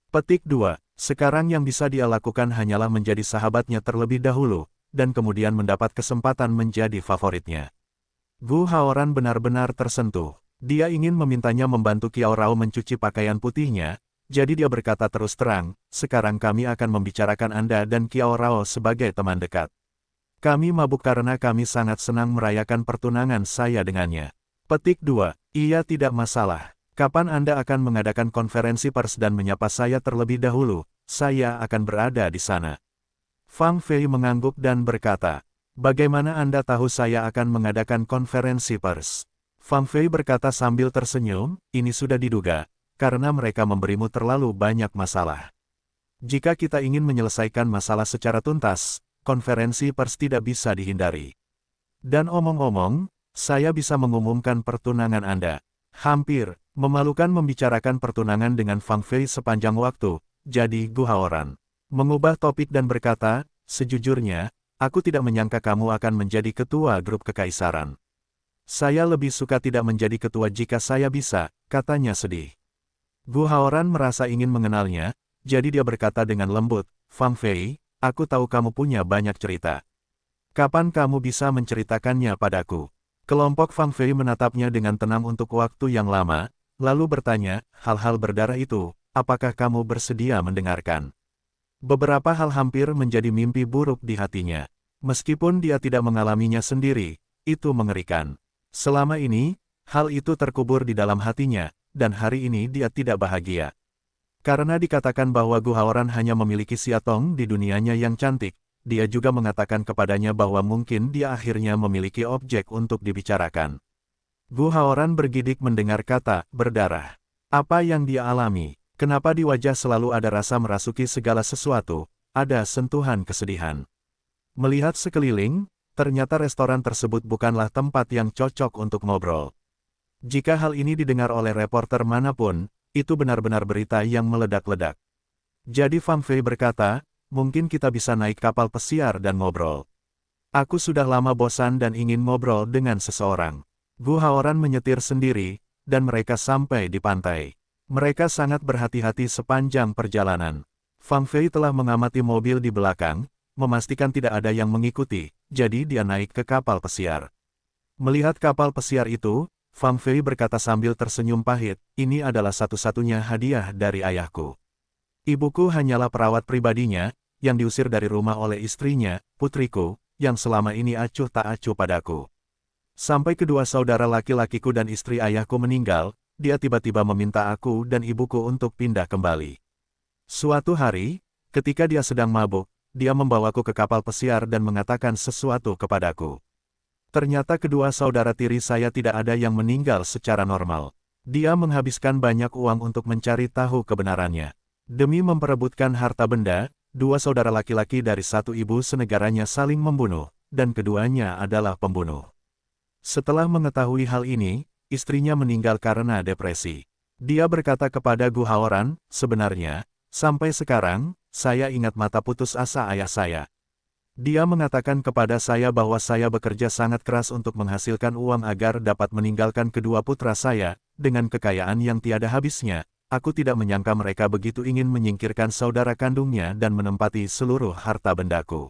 Petik 2. Sekarang yang bisa dia lakukan hanyalah menjadi sahabatnya terlebih dahulu, dan kemudian mendapat kesempatan menjadi favoritnya. Gu Haoran benar-benar tersentuh. Dia ingin memintanya membantu Qiao Rao mencuci pakaian putihnya, jadi dia berkata terus terang, sekarang kami akan membicarakan Anda dan Qiao Rao sebagai teman dekat. Kami mabuk karena kami sangat senang merayakan pertunangan saya dengannya. Petik 2. Iya tidak masalah. Kapan Anda akan mengadakan konferensi pers dan menyapa saya terlebih dahulu, saya akan berada di sana. Fang Fei mengangguk dan berkata, bagaimana Anda tahu saya akan mengadakan konferensi pers? Fang Fei berkata sambil tersenyum, ini sudah diduga, karena mereka memberimu terlalu banyak masalah. Jika kita ingin menyelesaikan masalah secara tuntas, konferensi pers tidak bisa dihindari. Dan omong-omong, saya bisa mengumumkan pertunangan Anda. Hampir, memalukan membicarakan pertunangan dengan Fang Fei sepanjang waktu, jadi Gu Haoran mengubah topik dan berkata, sejujurnya, aku tidak menyangka kamu akan menjadi ketua grup kekaisaran. Saya lebih suka tidak menjadi ketua jika saya bisa, katanya sedih. Gu Haoran merasa ingin mengenalnya, jadi dia berkata dengan lembut, Fang Fei, aku tahu kamu punya banyak cerita. Kapan kamu bisa menceritakannya padaku? Kelompok Fang Fei menatapnya dengan tenang untuk waktu yang lama, lalu bertanya, hal-hal berdarah itu, apakah kamu bersedia mendengarkan? Beberapa hal hampir menjadi mimpi buruk di hatinya. Meskipun dia tidak mengalaminya sendiri, itu mengerikan. Selama ini, hal itu terkubur di dalam hatinya, dan hari ini dia tidak bahagia. Karena dikatakan bahwa Gu Haoran hanya memiliki Siatong di dunianya yang cantik, dia juga mengatakan kepadanya bahwa mungkin dia akhirnya memiliki objek untuk dibicarakan. Gu Haoran bergidik mendengar kata, berdarah. Apa yang dia alami? Kenapa di wajah selalu ada rasa merasuki segala sesuatu, ada sentuhan kesedihan. Melihat sekeliling, ternyata restoran tersebut bukanlah tempat yang cocok untuk ngobrol. Jika hal ini didengar oleh reporter manapun, itu benar-benar berita yang meledak-ledak. Jadi Fang Fei berkata, mungkin kita bisa naik kapal pesiar dan ngobrol. Aku sudah lama bosan dan ingin ngobrol dengan seseorang. Gu Haoran menyetir sendiri, dan mereka sampai di pantai. Mereka sangat berhati-hati sepanjang perjalanan. Fang Fei telah mengamati mobil di belakang, memastikan tidak ada yang mengikuti, jadi dia naik ke kapal pesiar. Melihat kapal pesiar itu, Fang Fei berkata sambil tersenyum pahit, ini adalah satu-satunya hadiah dari ayahku. Ibuku hanyalah perawat pribadinya, yang diusir dari rumah oleh istrinya, putriku, yang selama ini acuh tak acuh padaku. Sampai kedua saudara laki-lakiku dan istri ayahku meninggal, dia tiba-tiba meminta aku dan ibuku untuk pindah kembali. Suatu hari, ketika dia sedang mabuk, dia membawaku ke kapal pesiar dan mengatakan sesuatu kepadaku. Ternyata kedua saudara tiri saya tidak ada yang meninggal secara normal. Dia menghabiskan banyak uang untuk mencari tahu kebenarannya. Demi memperebutkan harta benda, dua saudara laki-laki dari satu ibu senegaranya saling membunuh, dan keduanya adalah pembunuh. Setelah mengetahui hal ini, istrinya meninggal karena depresi. Dia berkata kepada Gu Haoran, sebenarnya, sampai sekarang, saya ingat mata putus asa ayah saya. Dia mengatakan kepada saya bahwa saya bekerja sangat keras untuk menghasilkan uang agar dapat meninggalkan kedua putra saya, dengan kekayaan yang tiada habisnya. Aku tidak menyangka mereka begitu ingin menyingkirkan saudara kandungnya dan menempati seluruh harta bendaku.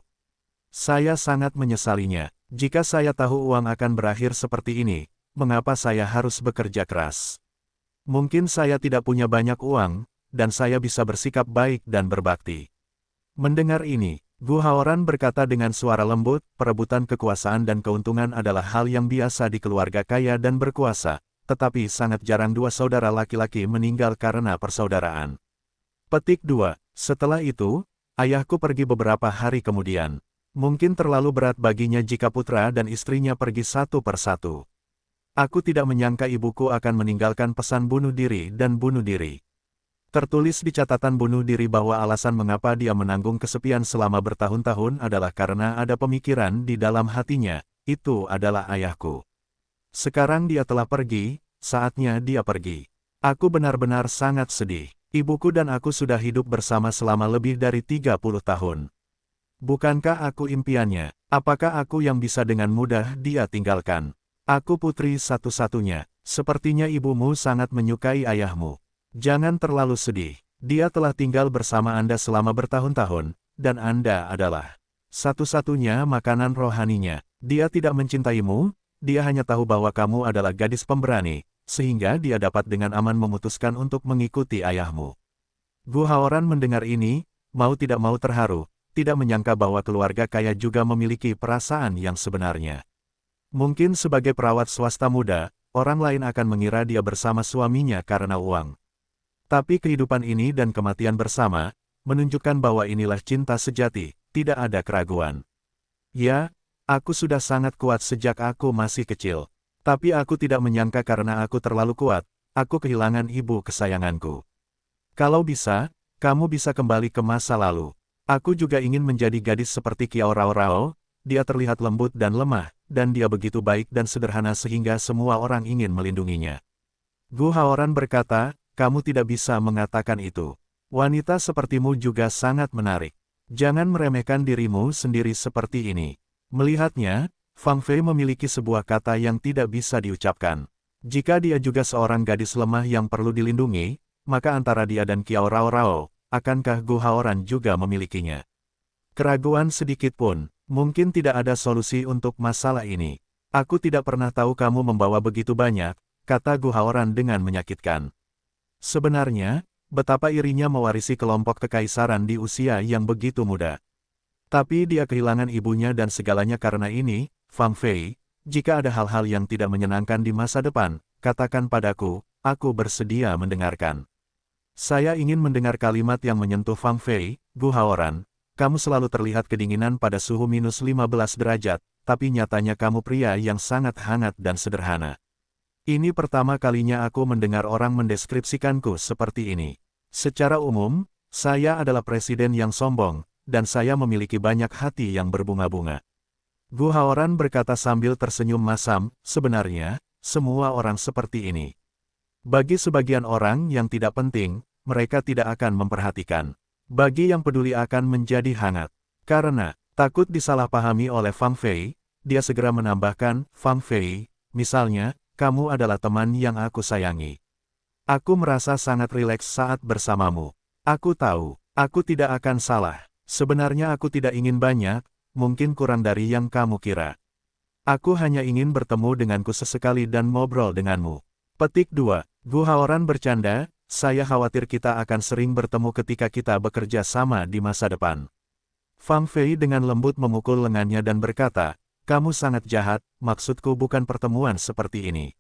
Saya sangat menyesalinya. Jika saya tahu uang akan berakhir seperti ini, mengapa saya harus bekerja keras? Mungkin saya tidak punya banyak uang, dan saya bisa bersikap baik dan berbakti. Mendengar ini, Gu Haoran berkata dengan suara lembut, perebutan kekuasaan dan keuntungan adalah hal yang biasa di keluarga kaya dan berkuasa, tetapi sangat jarang dua saudara laki-laki meninggal karena persaudaraan. Petik 2. Setelah itu, ayahku pergi beberapa hari kemudian. Mungkin terlalu berat baginya jika putra dan istrinya pergi satu persatu. Aku tidak menyangka ibuku akan meninggalkan pesan bunuh diri dan bunuh diri. Tertulis di catatan bunuh diri bahwa alasan mengapa dia menanggung kesepian selama bertahun-tahun adalah karena ada pemikiran di dalam hatinya, itu adalah ayahku. Sekarang dia telah pergi, saatnya dia pergi. Aku benar-benar sangat sedih. Ibuku dan aku sudah hidup bersama selama lebih dari 30 tahun. Bukankah aku impiannya? Apakah aku yang bisa dengan mudah dia tinggalkan? Aku putri satu-satunya, sepertinya ibumu sangat menyukai ayahmu. Jangan terlalu sedih, dia telah tinggal bersama Anda selama bertahun-tahun, dan Anda adalah satu-satunya makanan rohaninya. Dia tidak mencintaimu, dia hanya tahu bahwa kamu adalah gadis pemberani, sehingga dia dapat dengan aman memutuskan untuk mengikuti ayahmu. Gu Haoran mendengar ini, mau tidak mau terharu, tidak menyangka bahwa keluarga kaya juga memiliki perasaan yang sebenarnya. Mungkin sebagai perawat swasta muda, orang lain akan mengira dia bersama suaminya karena uang. Tapi kehidupan ini dan kematian bersama, menunjukkan bahwa inilah cinta sejati, tidak ada keraguan. Ya, aku sudah sangat kuat sejak aku masih kecil. Tapi aku tidak menyangka karena aku terlalu kuat, aku kehilangan ibu kesayanganku. Kalau bisa, kamu bisa kembali ke masa lalu. Aku juga ingin menjadi gadis seperti Kiao Rao Rao, dia terlihat lembut dan lemah, dan dia begitu baik dan sederhana sehingga semua orang ingin melindunginya. Gu Haoran berkata, kamu tidak bisa mengatakan itu. Wanita sepertimu juga sangat menarik. Jangan meremehkan dirimu sendiri seperti ini. Melihatnya, Fang Fei memiliki sebuah kata yang tidak bisa diucapkan. Jika dia juga seorang gadis lemah yang perlu dilindungi, maka antara dia dan Kiao Rao Rao, akankah Gu Haoran juga memilikinya? Keraguan sedikit pun, mungkin tidak ada solusi untuk masalah ini. Aku tidak pernah tahu kamu membawa begitu banyak, kata Gu Haoran dengan menyakitkan. Sebenarnya, betapa irinya mewarisi kelompok kekaisaran di usia yang begitu muda. Tapi dia kehilangan ibunya dan segalanya karena ini, Fang Fei, jika ada hal-hal yang tidak menyenangkan di masa depan, katakan padaku, aku bersedia mendengarkan. Saya ingin mendengar kalimat yang menyentuh Fang Fei. Gu Haoran, kamu selalu terlihat kedinginan pada suhu minus 15 derajat, tapi nyatanya kamu pria yang sangat hangat dan sederhana. Ini pertama kalinya aku mendengar orang mendeskripsikanku seperti ini. Secara umum, saya adalah presiden yang sombong, dan saya memiliki banyak hati yang berbunga-bunga. Gu Haoran berkata sambil tersenyum masam, sebenarnya, semua orang seperti ini. Bagi sebagian orang yang tidak penting, mereka tidak akan memperhatikan. Bagi yang peduli akan menjadi hangat. Karena, takut disalahpahami oleh Fang Fei, dia segera menambahkan, Fang Fei, misalnya, kamu adalah teman yang aku sayangi. Aku merasa sangat rileks saat bersamamu. Aku tahu, aku tidak akan salah. Sebenarnya aku tidak ingin banyak, mungkin kurang dari yang kamu kira. Aku hanya ingin bertemu denganku sesekali dan ngobrol denganmu. Petik 2. Gu Haoran bercanda, saya khawatir kita akan sering bertemu ketika kita bekerja sama di masa depan. Fang Fei dengan lembut memukul lengannya dan berkata, kamu sangat jahat, maksudku bukan pertemuan seperti ini.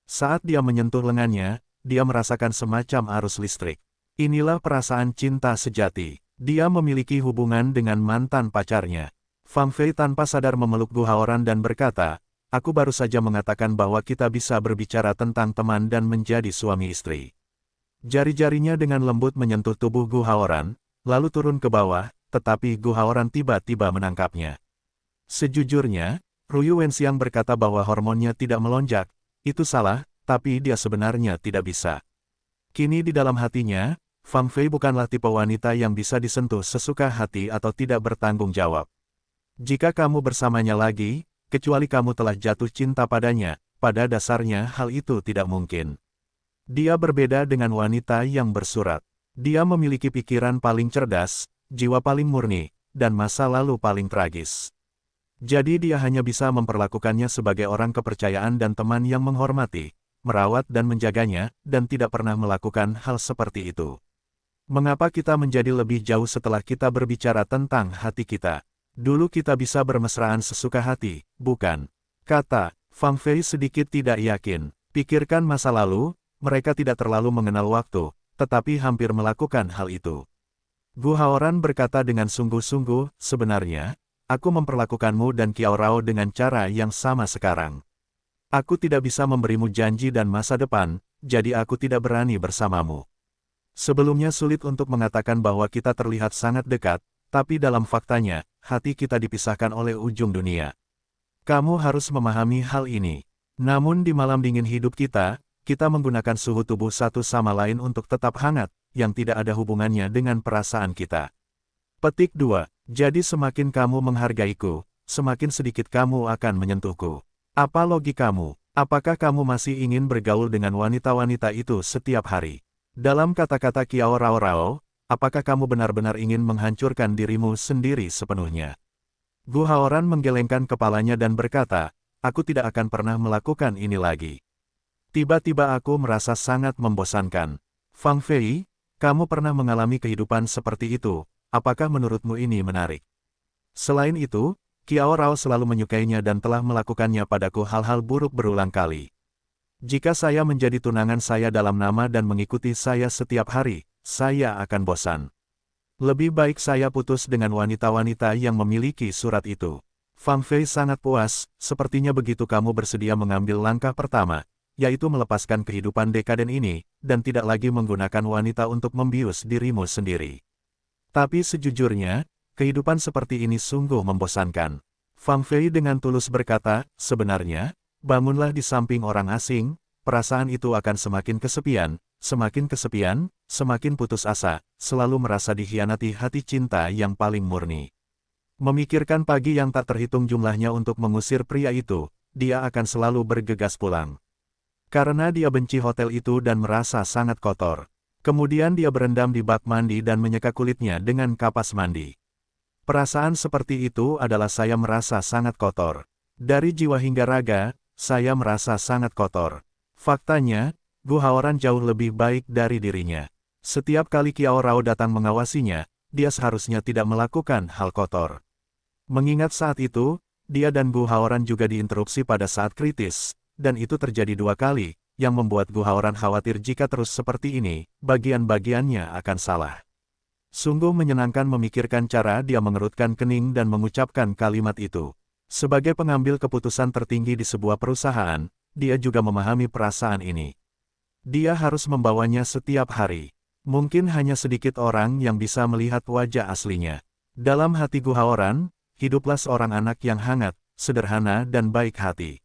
Saat dia menyentuh lengannya, dia merasakan semacam arus listrik. Inilah perasaan cinta sejati. Dia memiliki hubungan dengan mantan pacarnya. Fang Fei tanpa sadar memeluk Gu Haoran dan berkata, aku baru saja mengatakan bahwa kita bisa berbicara tentang teman dan menjadi suami istri. Jari-jarinya dengan lembut menyentuh tubuh Gu Haoran, lalu turun ke bawah, tetapi Gu Haoran tiba-tiba menangkapnya. Sejujurnya, Ruyu Wenxiang berkata bahwa hormonnya tidak melonjak, itu salah, tapi dia sebenarnya tidak bisa. Kini di dalam hatinya, Fang Fei bukanlah tipe wanita yang bisa disentuh sesuka hati atau tidak bertanggung jawab. Jika kamu bersamanya lagi, kecuali kamu telah jatuh cinta padanya, pada dasarnya hal itu tidak mungkin. Dia berbeda dengan wanita yang bersurat. Dia memiliki pikiran paling cerdas, jiwa paling murni, dan masa lalu paling tragis. Jadi dia hanya bisa memperlakukannya sebagai orang kepercayaan dan teman yang menghormati, merawat dan menjaganya, dan tidak pernah melakukan hal seperti itu. Mengapa kita menjadi lebih jauh setelah kita berbicara tentang hati kita? Dulu kita bisa bermesraan sesuka hati, bukan? Kata Fang Fei sedikit tidak yakin. Pikirkan masa lalu, mereka tidak terlalu mengenal waktu, tetapi hampir melakukan hal itu. Gu Haoran berkata dengan sungguh-sungguh, sebenarnya, aku memperlakukanmu dan Kiao Rao dengan cara yang sama sekarang. Aku tidak bisa memberimu janji dan masa depan, jadi aku tidak berani bersamamu. Sebelumnya sulit untuk mengatakan bahwa kita terlihat sangat dekat, tapi dalam faktanya, hati kita dipisahkan oleh ujung dunia. Kamu harus memahami hal ini. Namun di malam dingin hidup kita menggunakan suhu tubuh satu sama lain untuk tetap hangat, yang tidak ada hubungannya dengan perasaan kita. Petik 2. Jadi semakin kamu menghargaiku, semakin sedikit kamu akan menyentuhku. Apa logikamu? Apakah kamu masih ingin bergaul dengan wanita-wanita itu setiap hari? Dalam kata-kata Kiao Rao, apakah kamu benar-benar ingin menghancurkan dirimu sendiri sepenuhnya? Gu Haoran menggelengkan kepalanya dan berkata, aku tidak akan pernah melakukan ini lagi. Tiba-tiba aku merasa sangat membosankan. Fang Fei, kamu pernah mengalami kehidupan seperti itu, apakah menurutmu ini menarik? Selain itu, Kiao Rao selalu menyukainya dan telah melakukannya padaku hal-hal buruk berulang kali. Jika saya menjadi tunangan saya dalam nama dan mengikuti saya setiap hari, saya akan bosan. Lebih baik saya putus dengan wanita-wanita yang memiliki surat itu. Fang Fei sangat puas, sepertinya begitu kamu bersedia mengambil langkah pertama, yaitu melepaskan kehidupan dekaden ini, dan tidak lagi menggunakan wanita untuk membius dirimu sendiri. Tapi sejujurnya, kehidupan seperti ini sungguh membosankan. Fang Fei dengan tulus berkata, sebenarnya, bangunlah di samping orang asing, perasaan itu akan semakin kesepian, semakin putus asa, selalu merasa dikhianati hati cinta yang paling murni. Memikirkan pagi yang tak terhitung jumlahnya untuk mengusir pria itu, dia akan selalu bergegas pulang. Karena dia benci hotel itu dan merasa sangat kotor. Kemudian dia berendam di bak mandi dan menyeka kulitnya dengan kapas mandi. Perasaan seperti itu adalah saya merasa sangat kotor. Dari jiwa hingga raga, saya merasa sangat kotor. Faktanya, Gu Haoran jauh lebih baik dari dirinya. Setiap kali Kiao Rao datang mengawasinya, dia seharusnya tidak melakukan hal kotor. Mengingat saat itu, dia dan Gu Haoran juga diinterupsi pada saat kritis, dan itu terjadi 2 kali, yang membuat Gu Haoran khawatir jika terus seperti ini, bagian-bagiannya akan salah. Sungguh menyenangkan memikirkan cara dia mengerutkan kening dan mengucapkan kalimat itu. Sebagai pengambil keputusan tertinggi di sebuah perusahaan, dia juga memahami perasaan ini. Dia harus membawanya setiap hari. Mungkin hanya sedikit orang yang bisa melihat wajah aslinya. Dalam hati Gu Haoran, hiduplah seorang anak yang hangat, sederhana dan baik hati.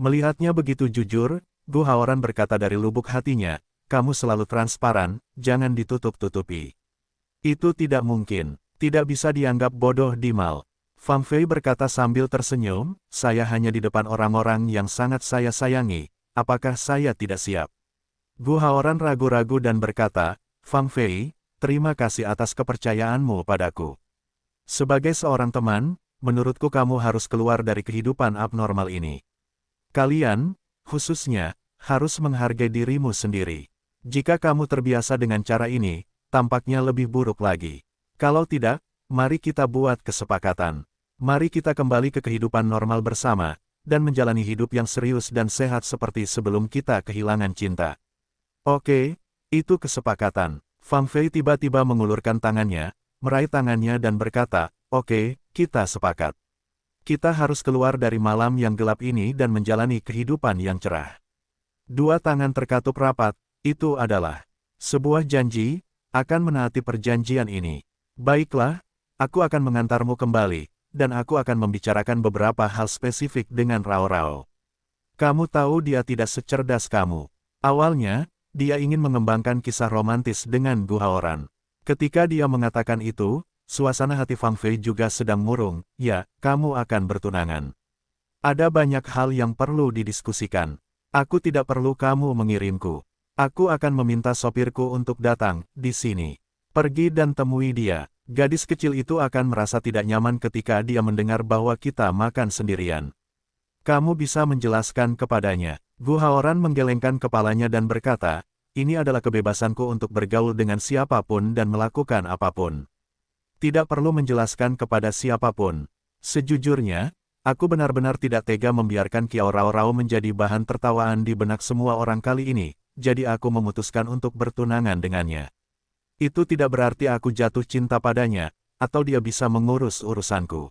Melihatnya begitu jujur, Gu Haoran berkata dari lubuk hatinya, kamu selalu transparan, jangan ditutup-tutupi. Itu tidak mungkin, tidak bisa dianggap bodoh Dimal. Fang Fei berkata sambil tersenyum, saya hanya di depan orang-orang yang sangat saya sayangi, apakah saya tidak siap? Gu Haoran ragu-ragu dan berkata, Fang Fei, terima kasih atas kepercayaanmu padaku. Sebagai seorang teman, menurutku kamu harus keluar dari kehidupan abnormal ini. Kalian, khususnya, harus menghargai dirimu sendiri. Jika kamu terbiasa dengan cara ini, tampaknya lebih buruk lagi. Kalau tidak, mari kita buat kesepakatan. Mari kita kembali ke kehidupan normal bersama, dan menjalani hidup yang serius dan sehat seperti sebelum kita kehilangan cinta. Oke, itu kesepakatan. Fang Fei tiba-tiba mengulurkan tangannya, meraih tangannya dan berkata, oke, kita sepakat. Kita harus keluar dari malam yang gelap ini dan menjalani kehidupan yang cerah. 2 tangan terkatup rapat, itu adalah sebuah janji, akan menaati perjanjian ini. Baiklah, aku akan mengantarmu kembali, dan aku akan membicarakan beberapa hal spesifik dengan Rao Rao. Kamu tahu dia tidak secerdas kamu. Awalnya, dia ingin mengembangkan kisah romantis dengan Gu Haoran. Ketika dia mengatakan itu, suasana hati Fang Fei juga sedang murung, ya, kamu akan bertunangan. Ada banyak hal yang perlu didiskusikan. Aku tidak perlu kamu mengirimku. Aku akan meminta sopirku untuk datang di sini. Pergi dan temui dia. Gadis kecil itu akan merasa tidak nyaman ketika dia mendengar bahwa kita makan sendirian. Kamu bisa menjelaskan kepadanya. Gu Haoran menggelengkan kepalanya dan berkata, ini adalah kebebasanku untuk bergaul dengan siapapun dan melakukan apapun. Tidak perlu menjelaskan kepada siapapun. Sejujurnya, aku benar-benar tidak tega membiarkan Kiao Rao Rao menjadi bahan tertawaan di benak semua orang kali ini, jadi aku memutuskan untuk bertunangan dengannya. Itu tidak berarti aku jatuh cinta padanya, atau dia bisa mengurus urusanku.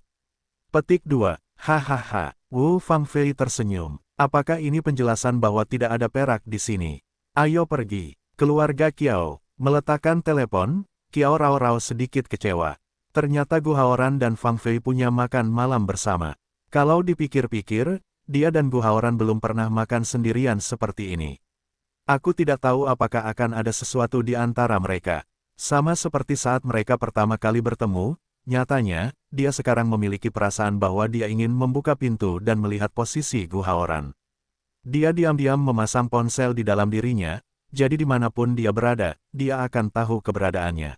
Petik 2. Hahaha. Wu Fangfei tersenyum. Apakah ini penjelasan bahwa tidak ada perak di sini? Ayo pergi. Keluarga Kiao. Meletakkan telepon, Kiao Rao Rao sedikit kecewa. Ternyata Gu Haoran dan Fang Fei punya makan malam bersama. Kalau dipikir-pikir, dia dan Gu Haoran belum pernah makan sendirian seperti ini. Aku tidak tahu apakah akan ada sesuatu di antara mereka. Sama seperti saat mereka pertama kali bertemu, nyatanya, dia sekarang memiliki perasaan bahwa dia ingin membuka pintu dan melihat posisi Gu Haoran. Dia diam-diam memasang ponsel di dalam dirinya, jadi dimanapun dia berada, dia akan tahu keberadaannya.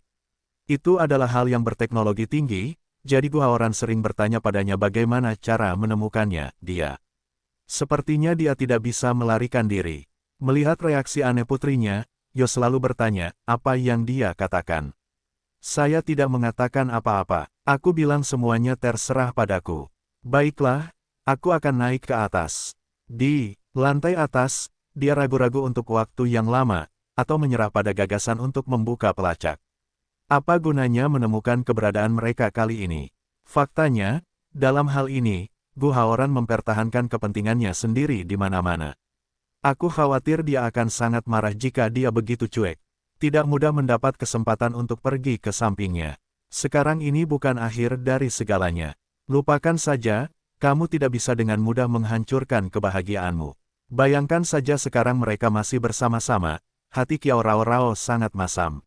Itu adalah hal yang berteknologi tinggi, jadi Gu Haoran sering bertanya padanya bagaimana cara menemukannya, Sepertinya dia tidak bisa melarikan diri. Melihat reaksi aneh putrinya, Yo selalu bertanya, apa yang dia katakan. Saya tidak mengatakan apa-apa, aku bilang semuanya terserah padaku. Baiklah, aku akan naik ke atas. Di lantai atas, dia ragu-ragu untuk waktu yang lama, atau menyerah pada gagasan untuk membuka pelacak. Apa gunanya menemukan keberadaan mereka kali ini? Faktanya, dalam hal ini, Gu Haoran mempertahankan kepentingannya sendiri di mana-mana. Aku khawatir dia akan sangat marah jika dia begitu cuek. Tidak mudah mendapat kesempatan untuk pergi ke sampingnya. Sekarang ini bukan akhir dari segalanya. Lupakan saja, kamu tidak bisa dengan mudah menghancurkan kebahagiaanmu. Bayangkan saja sekarang mereka masih bersama-sama, hati Kiao Rao Rao sangat masam.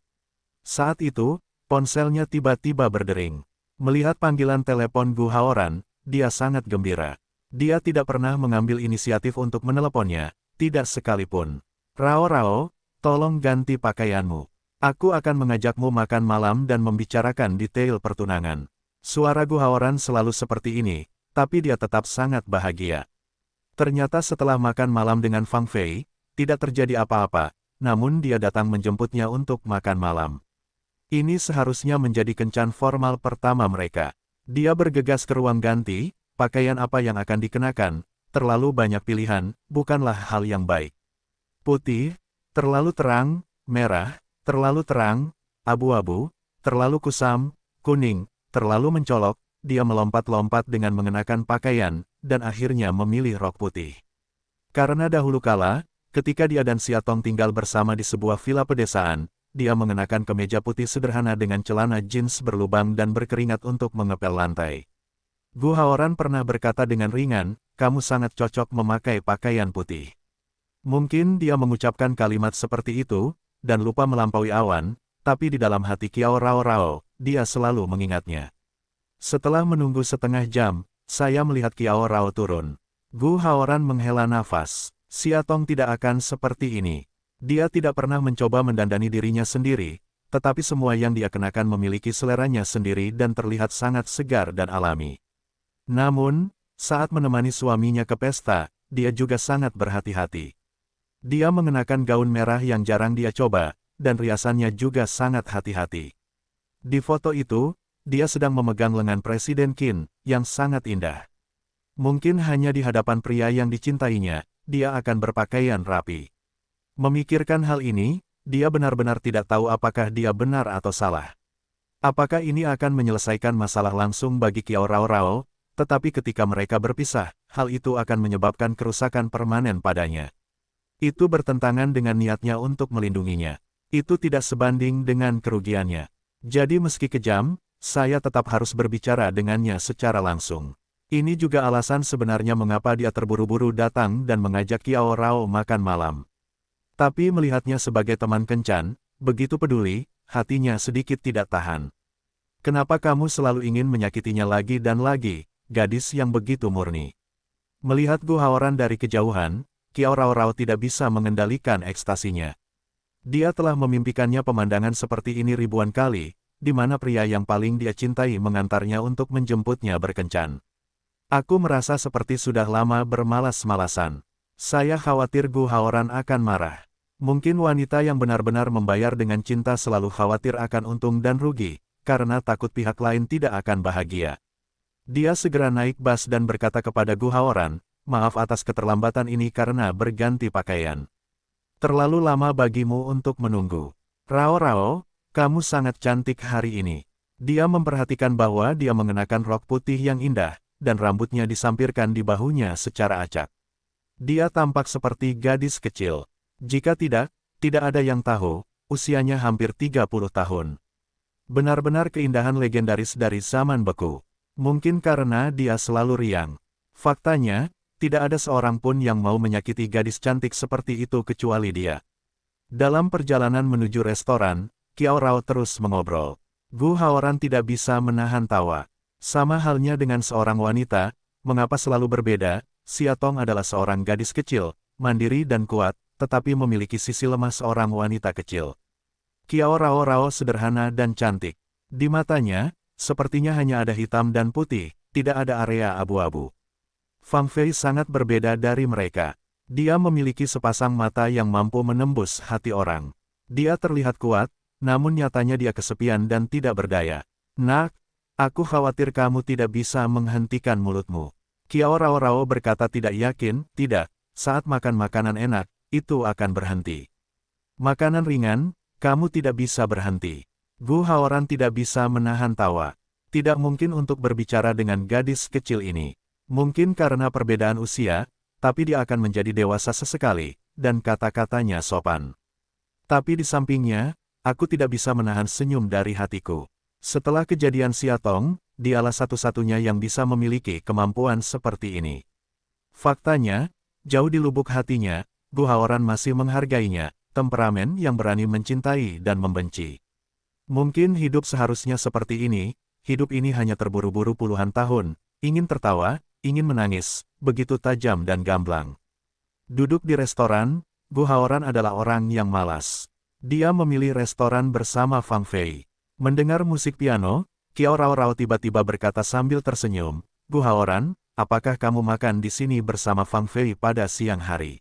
Saat itu, ponselnya tiba-tiba berdering. Melihat panggilan telepon Gu Haoran, dia sangat gembira. Dia tidak pernah mengambil inisiatif untuk meneleponnya, tidak sekalipun. Rao Rao, tolong ganti pakaianmu. Aku akan mengajakmu makan malam dan membicarakan detail pertunangan. Suara Gu Haoran selalu seperti ini, tapi dia tetap sangat bahagia. Ternyata setelah makan malam dengan Fang Fei, tidak terjadi apa-apa, namun dia datang menjemputnya untuk makan malam. Ini seharusnya menjadi kencan formal pertama mereka. Dia bergegas ke ruang ganti, pakaian apa yang akan dikenakan, terlalu banyak pilihan, bukanlah hal yang baik. Putih, terlalu terang, merah, terlalu terang, abu-abu, terlalu kusam, kuning, terlalu mencolok, dia melompat-lompat dengan mengenakan pakaian, dan akhirnya memilih rok putih. Karena dahulu kala, ketika dia dan Siatong tinggal bersama di sebuah villa pedesaan, dia mengenakan kemeja putih sederhana dengan celana jeans berlubang dan berkeringat untuk mengepel lantai. Gu Haoran pernah berkata dengan ringan, kamu sangat cocok memakai pakaian putih. Mungkin dia mengucapkan kalimat seperti itu, dan lupa melampaui awan, tapi di dalam hati Kiao Rao Rao, dia selalu mengingatnya. Setelah menunggu setengah jam, saya melihat Kiao Rao turun. Gu Haoran menghela nafas. Siatong tidak akan seperti ini. Dia tidak pernah mencoba mendandani dirinya sendiri, tetapi semua yang dia kenakan memiliki seleranya sendiri dan terlihat sangat segar dan alami. Namun, saat menemani suaminya ke pesta, dia juga sangat berhati-hati. Dia mengenakan gaun merah yang jarang dia coba, dan riasannya juga sangat hati-hati. Di foto itu, dia sedang memegang lengan Presiden Qin, yang sangat indah. Mungkin hanya di hadapan pria yang dicintainya, dia akan berpakaian rapi. Memikirkan hal ini, dia benar-benar tidak tahu apakah dia benar atau salah. Apakah ini akan menyelesaikan masalah langsung bagi Kiao Rao Rao, tetapi ketika mereka berpisah, hal itu akan menyebabkan kerusakan permanen padanya. Itu bertentangan dengan niatnya untuk melindunginya. Itu tidak sebanding dengan kerugiannya. Jadi meski kejam, saya tetap harus berbicara dengannya secara langsung. Ini juga alasan sebenarnya mengapa dia terburu-buru datang dan mengajak Kiao Rao makan malam. Tapi melihatnya sebagai teman kencan, begitu peduli, hatinya sedikit tidak tahan. Kenapa kamu selalu ingin menyakitinya lagi dan lagi, gadis yang begitu murni? Melihat Gu Haoran dari kejauhan, Kiao Rao Rao tidak bisa mengendalikan ekstasinya. Dia telah memimpikannya pemandangan seperti ini ribuan kali, di mana pria yang paling dia cintai mengantarnya untuk menjemputnya berkencan. Aku merasa seperti sudah lama bermalas-malasan. Saya khawatir Gu Haoran akan marah. Mungkin wanita yang benar-benar membayar dengan cinta selalu khawatir akan untung dan rugi, karena takut pihak lain tidak akan bahagia. Dia segera naik bas dan berkata kepada Gu Haoran, "Maaf atas keterlambatan ini karena berganti pakaian. Terlalu lama bagimu untuk menunggu. Rao, kamu sangat cantik hari ini." Dia memperhatikan bahwa dia mengenakan rok putih yang indah, dan rambutnya disampirkan di bahunya secara acak. Dia tampak seperti gadis kecil. Jika tidak ada yang tahu, usianya hampir 30 tahun. Benar-benar keindahan legendaris dari zaman beku. Mungkin karena dia selalu riang. Faktanya, tidak ada seorang pun yang mau menyakiti gadis cantik seperti itu kecuali dia. Dalam perjalanan menuju restoran, Qiao Rao terus mengobrol. Gu Haoran tidak bisa menahan tawa. Sama halnya dengan seorang wanita, mengapa selalu berbeda, Xia Tong adalah seorang gadis kecil, mandiri dan kuat, tetapi memiliki sisi lemah seorang wanita kecil. Qiao Rao sederhana dan cantik. Di matanya, sepertinya hanya ada hitam dan putih, tidak ada area abu-abu. Fang Fei sangat berbeda dari mereka. Dia memiliki sepasang mata yang mampu menembus hati orang. Dia terlihat kuat, namun nyatanya dia kesepian dan tidak berdaya. "Nak, aku khawatir kamu tidak bisa menghentikan mulutmu." Qiao Rao berkata tidak yakin, "Tidak, saat makan makanan enak, itu akan berhenti. Makanan ringan, kamu tidak bisa berhenti." Gu Haoran tidak bisa menahan tawa. Tidak mungkin untuk berbicara dengan gadis kecil ini. Mungkin karena perbedaan usia, tapi dia akan menjadi dewasa sesekali, dan kata-katanya sopan. Tapi di sampingnya, aku tidak bisa menahan senyum dari hatiku. Setelah kejadian Xia Tong, dialah satu-satunya yang bisa memiliki kemampuan seperti ini. Faktanya, jauh di lubuk hatinya, Gu Haoran masih menghargainya, temperamen yang berani mencintai dan membenci. Mungkin hidup seharusnya seperti ini, hidup ini hanya terburu-buru puluhan tahun, ingin tertawa, ingin menangis, begitu tajam dan gamblang. Duduk di restoran, Gu Haoran adalah orang yang malas. Dia memilih restoran bersama Fang Fei. Mendengar musik piano, Qiao Rao tiba-tiba berkata sambil tersenyum, "Gu Haoran, apakah kamu makan di sini bersama Fang Fei pada siang hari?"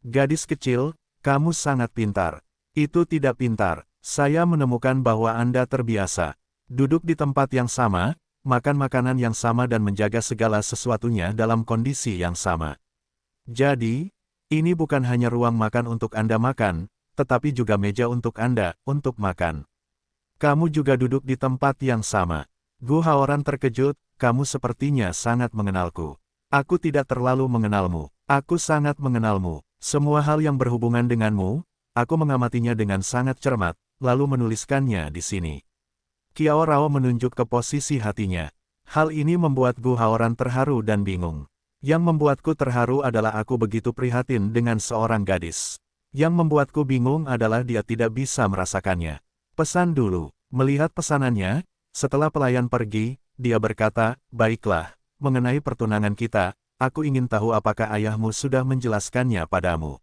"Gadis kecil, kamu sangat pintar." "Itu tidak pintar. Saya menemukan bahwa Anda terbiasa duduk di tempat yang sama, makan makanan yang sama dan menjaga segala sesuatunya dalam kondisi yang sama. Jadi, ini bukan hanya ruang makan untuk Anda makan, tetapi juga meja untuk Anda, untuk makan. Kamu juga duduk di tempat yang sama." Gu Haoran terkejut, "Kamu sepertinya sangat mengenalku." "Aku tidak terlalu mengenalmu. Aku sangat mengenalmu. Semua hal yang berhubungan denganmu, aku mengamatinya dengan sangat cermat, lalu menuliskannya di sini." Qiao Rao menunjuk ke posisi hatinya. Hal ini membuat Gu Haoran terharu dan bingung. Yang membuatku terharu adalah aku begitu prihatin dengan seorang gadis. Yang membuatku bingung adalah dia tidak bisa merasakannya. "Pesan dulu." Melihat pesanannya, setelah pelayan pergi, dia berkata, "Baiklah, mengenai pertunangan kita, aku ingin tahu apakah ayahmu sudah menjelaskannya padamu."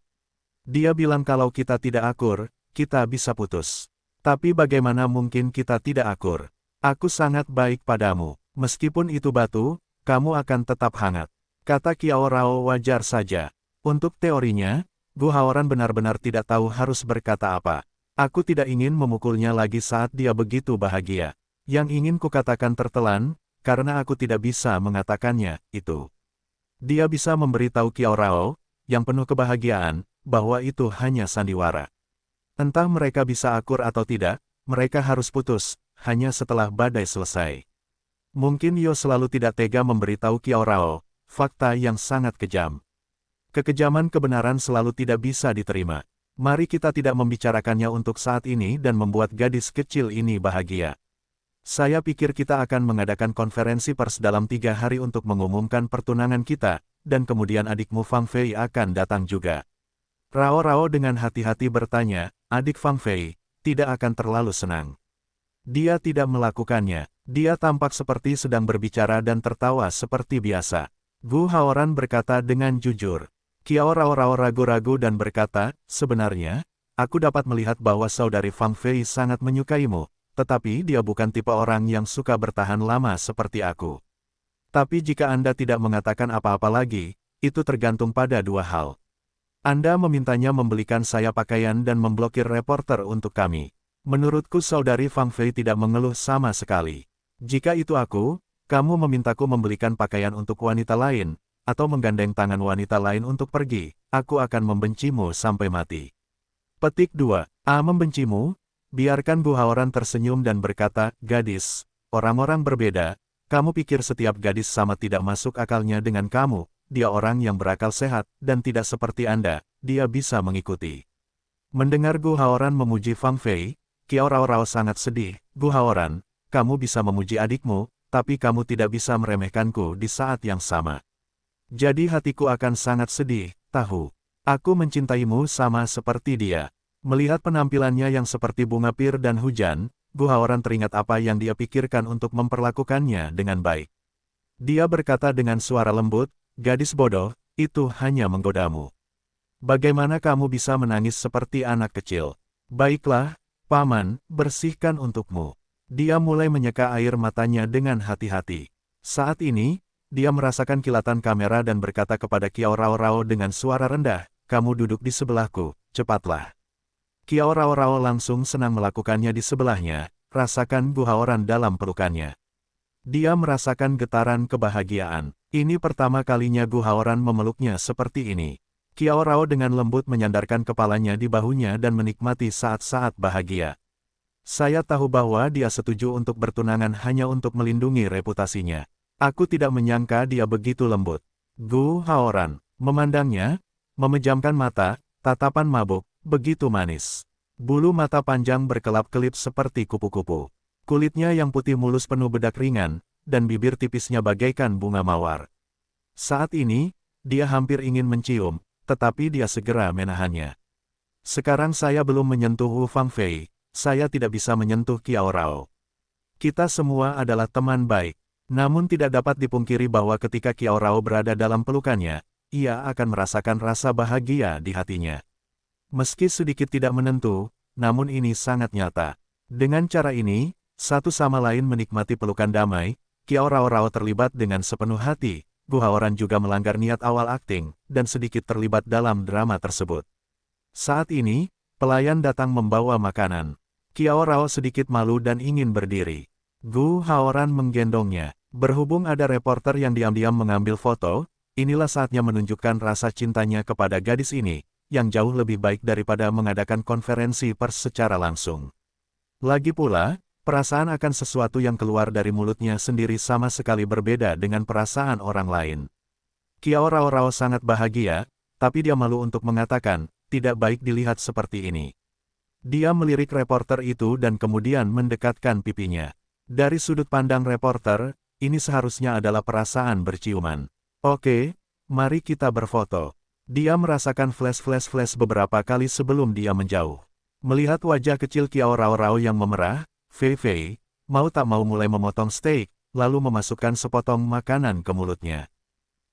"Dia bilang kalau kita tidak akur, kita bisa putus. Tapi bagaimana mungkin kita tidak akur? Aku sangat baik padamu. Meskipun itu batu, kamu akan tetap hangat." Kata Qiao Rao wajar saja. Untuk teorinya, Gu Haoran benar-benar tidak tahu harus berkata apa. "Aku tidak ingin memukulnya lagi saat dia begitu bahagia. Yang ingin kukatakan tertelan, karena aku tidak bisa mengatakannya, itu." Dia bisa memberitahu Qiao Rao, yang penuh kebahagiaan, bahwa itu hanya sandiwara. Entah mereka bisa akur atau tidak, mereka harus putus, hanya setelah badai selesai. Mungkin Yo selalu tidak tega memberitahu Qiao Rao, fakta yang sangat kejam. Kekejaman kebenaran selalu tidak bisa diterima. Mari kita tidak membicarakannya untuk saat ini dan membuat gadis kecil ini bahagia. Saya pikir kita akan mengadakan konferensi pers dalam 3 hari untuk mengumumkan pertunangan kita, dan kemudian adikmu Fang Fei akan datang juga. Rao dengan hati-hati bertanya, "Adik Fang Fei, tidak akan terlalu senang." Dia tidak melakukannya. Dia tampak seperti sedang berbicara dan tertawa seperti biasa. Gu Haoran berkata dengan jujur. Qiao Rao ragu-ragu dan berkata, "Sebenarnya, aku dapat melihat bahwa saudari Fang Fei sangat menyukaimu, tetapi dia bukan tipe orang yang suka bertahan lama seperti aku. Tapi jika Anda tidak mengatakan apa-apa lagi, itu tergantung pada 2 hal. Anda memintanya membelikan saya pakaian dan memblokir reporter untuk kami. Menurutku saudari Fang Fei tidak mengeluh sama sekali. Jika itu aku, kamu memintaku membelikan pakaian untuk wanita lain, atau menggandeng tangan wanita lain untuk pergi, aku akan membencimu sampai mati. Petik 2. Membencimu? Biarkan Bu Haoran tersenyum dan berkata, gadis, orang-orang berbeda, kamu pikir setiap gadis sama tidak masuk akalnya dengan kamu, dia orang yang berakal sehat, dan tidak seperti Anda, dia bisa mengikuti. Mendengar Gu Haoran memuji Fang Fei, Qiao Rao sangat sedih. Gu Haoran, kamu bisa memuji adikmu, tapi kamu tidak bisa meremehkanku di saat yang sama. Jadi hatiku akan sangat sedih, tahu. Aku mencintaimu sama seperti dia. Melihat penampilannya yang seperti bunga pir dan hujan, Gu Haoran teringat apa yang dia pikirkan untuk memperlakukannya dengan baik. Dia berkata dengan suara lembut, gadis bodoh, itu hanya menggodamu. Bagaimana kamu bisa menangis seperti anak kecil? Baiklah, Paman, bersihkan untukmu. Dia mulai menyeka air matanya dengan hati-hati. Saat ini, dia merasakan kilatan kamera dan berkata kepada Qiao Rao dengan suara rendah, kamu duduk di sebelahku, cepatlah. Qiao Rao langsung senang melakukannya di sebelahnya, rasakan Gu Haoran dalam pelukannya. Dia merasakan getaran kebahagiaan. Ini pertama kalinya Gu Haoran memeluknya seperti ini. Qiao Rao dengan lembut menyandarkan kepalanya di bahunya dan menikmati saat-saat bahagia. Saya tahu bahwa dia setuju untuk bertunangan hanya untuk melindungi reputasinya. Aku tidak menyangka dia begitu lembut. Gu Haoran memandangnya, memejamkan mata, tatapan mabuk, begitu manis. Bulu mata panjang berkelap-kelip seperti kupu-kupu. Kulitnya yang putih mulus penuh bedak ringan, dan bibir tipisnya bagaikan bunga mawar. Saat ini, dia hampir ingin mencium, tetapi dia segera menahannya. Sekarang saya belum menyentuh Wu Fang Fei, saya tidak bisa menyentuh Qiao Rao. Kita semua adalah teman baik. Namun tidak dapat dipungkiri bahwa ketika Qiao Rao berada dalam pelukannya, ia akan merasakan rasa bahagia di hatinya. Meski sedikit tidak menentu, namun ini sangat nyata. Dengan cara ini, satu sama lain menikmati pelukan damai, Qiao Rao terlibat dengan sepenuh hati, Gu Haoran juga melanggar niat awal akting, dan sedikit terlibat dalam drama tersebut. Saat ini, pelayan datang membawa makanan. Qiao Rao sedikit malu dan ingin berdiri. Gu Haoran menggendongnya. Berhubung ada reporter yang diam-diam mengambil foto, inilah saatnya menunjukkan rasa cintanya kepada gadis ini, yang jauh lebih baik daripada mengadakan konferensi pers secara langsung. Lagi pula, perasaan akan sesuatu yang keluar dari mulutnya sendiri sama sekali berbeda dengan perasaan orang lain. Qiao Rao sangat bahagia, tapi dia malu untuk mengatakan, tidak baik dilihat seperti ini. Dia melirik reporter itu dan kemudian mendekatkan pipinya. Dari sudut pandang reporter, ini seharusnya adalah perasaan berciuman. Oke, mari kita berfoto. Dia merasakan flash beberapa kali sebelum dia menjauh. Melihat wajah kecil Qiao Rao yang memerah, Fei, mau tak mau mulai memotong steak, lalu memasukkan sepotong makanan ke mulutnya.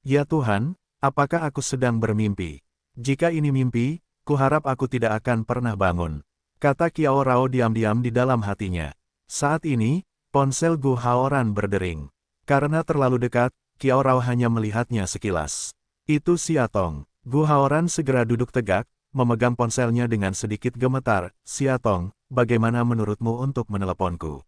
Ya Tuhan, apakah aku sedang bermimpi? Jika ini mimpi, kuharap aku tidak akan pernah bangun. Kata Qiao Rao diam-diam di dalam hatinya. Saat ini, ponsel Gu Haoran berdering. Karena terlalu dekat, Qiao Rao hanya melihatnya sekilas. Itu Siatong. Gu Haoran segera duduk tegak, memegang ponselnya dengan sedikit gemetar. Siatong, bagaimana menurutmu untuk meneleponku?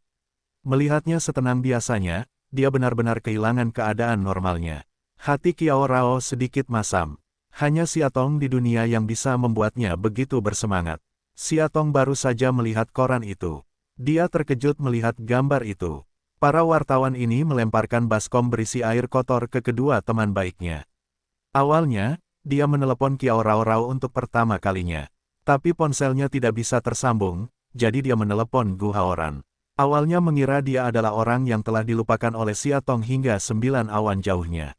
Melihatnya setenang biasanya, dia benar-benar kehilangan keadaan normalnya. Hati Qiao Rao sedikit masam. Hanya Siatong di dunia yang bisa membuatnya begitu bersemangat. Siatong baru saja melihat koran itu. Dia terkejut melihat gambar itu. Para wartawan ini melemparkan baskom berisi air kotor ke kedua teman baiknya. Awalnya, dia menelepon Qiao Rao untuk pertama kalinya. Tapi ponselnya tidak bisa tersambung, jadi dia menelepon Gu Haoran. Awalnya mengira dia adalah orang yang telah dilupakan oleh Siatong hingga 9 awan jauhnya.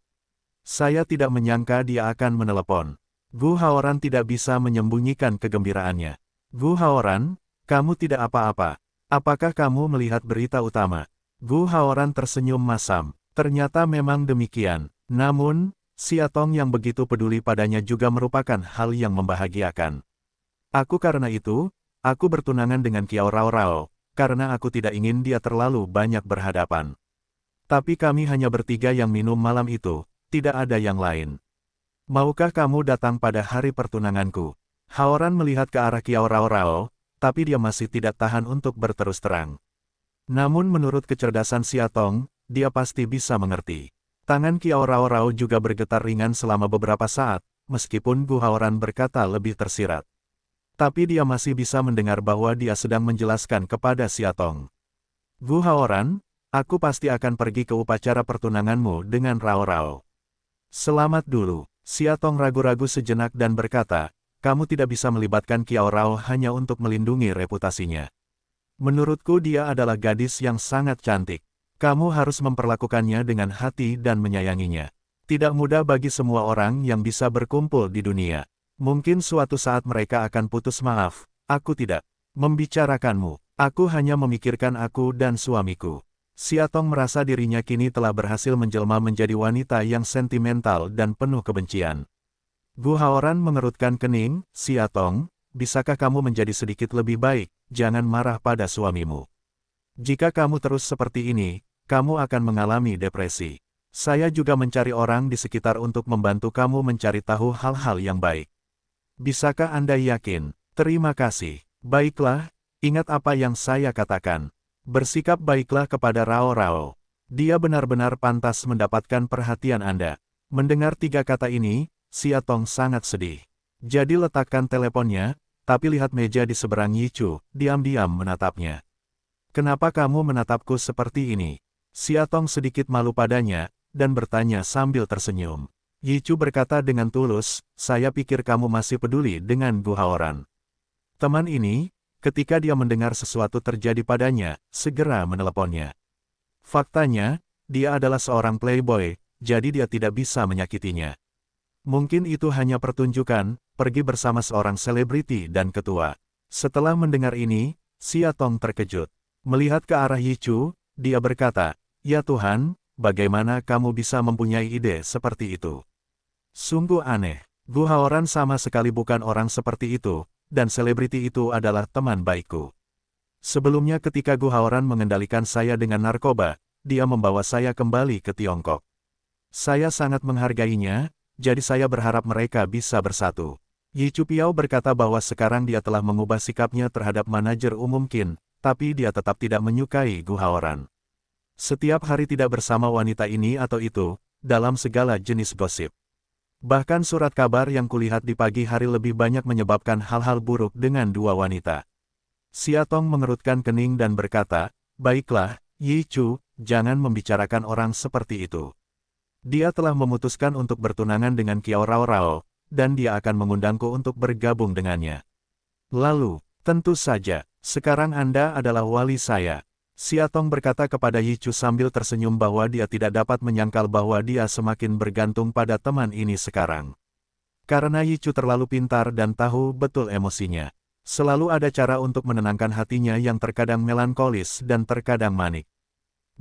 Saya tidak menyangka dia akan menelepon. Gu Haoran tidak bisa menyembunyikan kegembiraannya. Gu Haoran, kamu tidak apa-apa. Apakah kamu melihat berita utama? Gu Haoran tersenyum masam. Ternyata memang demikian. Namun, Siatong yang begitu peduli padanya juga merupakan hal yang membahagiakan. Karena itu, aku bertunangan dengan Qiao Rao, karena aku tidak ingin dia terlalu banyak berhadapan. Tapi kami hanya bertiga yang minum malam itu, tidak ada yang lain. Maukah kamu datang pada hari pertunanganku? Haoran melihat ke arah Kiao Rao Rao, tapi dia masih tidak tahan untuk berterus terang. Namun menurut kecerdasan Siatong, dia pasti bisa mengerti. Tangan Kiao Rao Rao juga bergetar ringan selama beberapa saat, meskipun Gu Haoran berkata lebih tersirat. Tapi dia masih bisa mendengar bahwa dia sedang menjelaskan kepada Siatong. Gu Haoran, aku pasti akan pergi ke upacara pertunanganmu dengan Rao Rao. Selamat dulu. Siatong ragu-ragu sejenak dan berkata, kamu tidak bisa melibatkan Kiao Rao hanya untuk melindungi reputasinya. Menurutku dia adalah gadis yang sangat cantik. Kamu harus memperlakukannya dengan hati dan menyayanginya. Tidak mudah bagi semua orang yang bisa berkumpul di dunia. Mungkin suatu saat mereka akan putus maaf. Aku tidak membicarakanmu. Aku hanya memikirkan aku dan suamiku. Siatong merasa dirinya kini telah berhasil menjelma menjadi wanita yang sentimental dan penuh kebencian. Gu Haoran mengerutkan kening, Siatong, bisakah kamu menjadi sedikit lebih baik, jangan marah pada suamimu. Jika kamu terus seperti ini, kamu akan mengalami depresi. Saya juga mencari orang di sekitar untuk membantu kamu mencari tahu hal-hal yang baik. Bisakah Anda yakin? Terima kasih. Baiklah, ingat apa yang saya katakan. Bersikap baiklah kepada Rao Rao. Dia benar-benar pantas mendapatkan perhatian Anda. Mendengar 3 kata ini, Siatong sangat sedih. Jadi letakkan teleponnya, tapi lihat meja di seberang Yichu, diam-diam menatapnya. Kenapa kamu menatapku seperti ini? Siatong sedikit malu padanya, dan bertanya sambil tersenyum. Yichu berkata dengan tulus, saya pikir kamu masih peduli dengan Gu Haoran. Teman ini, ketika dia mendengar sesuatu terjadi padanya, segera meneleponnya. Faktanya, dia adalah seorang playboy, jadi dia tidak bisa menyakitinya. Mungkin itu hanya pertunjukan, pergi bersama seorang selebriti dan ketua. Setelah mendengar ini, Siatong terkejut. Melihat ke arah Yichu, dia berkata, ya Tuhan, bagaimana kamu bisa mempunyai ide seperti itu? Sungguh aneh. Gu Haoran sama sekali bukan orang seperti itu, dan selebriti itu adalah teman baikku. Sebelumnya ketika Gu Haoran mengendalikan saya dengan narkoba, dia membawa saya kembali ke Tiongkok. Saya sangat menghargainya, jadi saya berharap mereka bisa bersatu. Yichu Piao berkata bahwa sekarang dia telah mengubah sikapnya terhadap manajer umum Qin, tapi dia tetap tidak menyukai Gu Haoran. Setiap hari tidak bersama wanita ini atau itu, dalam segala jenis gosip. Bahkan surat kabar yang kulihat di pagi hari lebih banyak menyebabkan hal-hal buruk dengan 2 wanita. Siatong mengerutkan kening dan berkata, baiklah, Yichu, jangan membicarakan orang seperti itu. Dia telah memutuskan untuk bertunangan dengan Kiao Rao Rao, dan dia akan mengundangku untuk bergabung dengannya. Lalu, tentu saja, sekarang Anda adalah wali saya. Siatong berkata kepada Yichu sambil tersenyum bahwa dia tidak dapat menyangkal bahwa dia semakin bergantung pada teman ini sekarang. Karena Yichu terlalu pintar dan tahu betul emosinya. Selalu ada cara untuk menenangkan hatinya yang terkadang melankolis dan terkadang manik.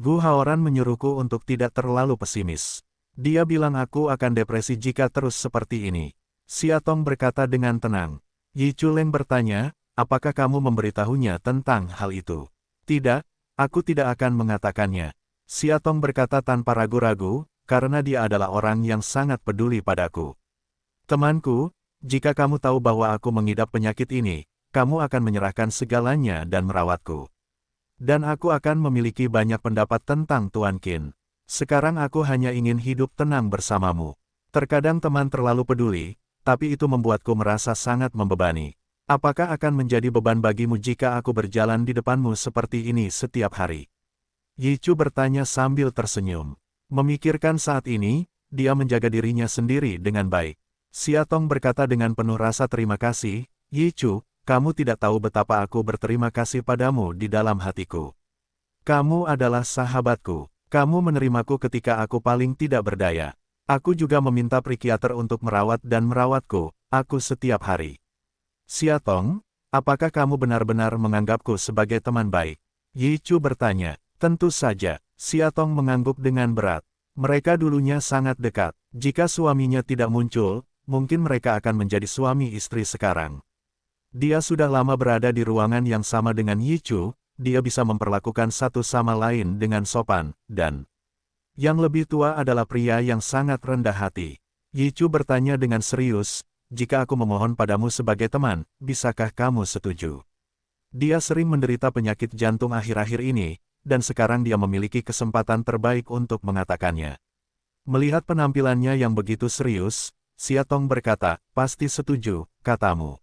Gu Haoran menyuruhku untuk tidak terlalu pesimis. Dia bilang aku akan depresi jika terus seperti ini. Siatong berkata dengan tenang. Yichu Leng bertanya, apakah kamu memberitahunya tentang hal itu? Tidak. Aku tidak akan mengatakannya. Siatong berkata tanpa ragu-ragu, karena dia adalah orang yang sangat peduli padaku. Temanku, jika kamu tahu bahwa aku mengidap penyakit ini, kamu akan menyerahkan segalanya dan merawatku. Dan aku akan memiliki banyak pendapat tentang Tuan Qin. Sekarang aku hanya ingin hidup tenang bersamamu. Terkadang teman terlalu peduli, tapi itu membuatku merasa sangat membebani. Apakah akan menjadi beban bagimu jika aku berjalan di depanmu seperti ini setiap hari? Yichu bertanya sambil tersenyum. Memikirkan saat ini, dia menjaga dirinya sendiri dengan baik. Siatong berkata dengan penuh rasa terima kasih, Yichu, kamu tidak tahu betapa aku berterima kasih padamu di dalam hatiku. Kamu adalah sahabatku. Kamu menerimaku ketika aku paling tidak berdaya. Aku juga meminta psikiater untuk merawat dan merawatku, aku setiap hari. Siatong, apakah kamu benar-benar menganggapku sebagai teman baik? Yichu bertanya. Tentu saja, Siatong mengangguk dengan berat. Mereka dulunya sangat dekat. Jika suaminya tidak muncul, mungkin mereka akan menjadi suami istri sekarang. Dia sudah lama berada di ruangan yang sama dengan Yichu, dia bisa memperlakukan satu sama lain dengan sopan, dan yang lebih tua adalah pria yang sangat rendah hati. Yi Chu bertanya dengan serius, jika aku memohon padamu sebagai teman, bisakah kamu setuju? Dia sering menderita penyakit jantung akhir-akhir ini, dan sekarang dia memiliki kesempatan terbaik untuk mengatakannya. Melihat penampilannya yang begitu serius, Xia Tong berkata, pasti setuju, katamu.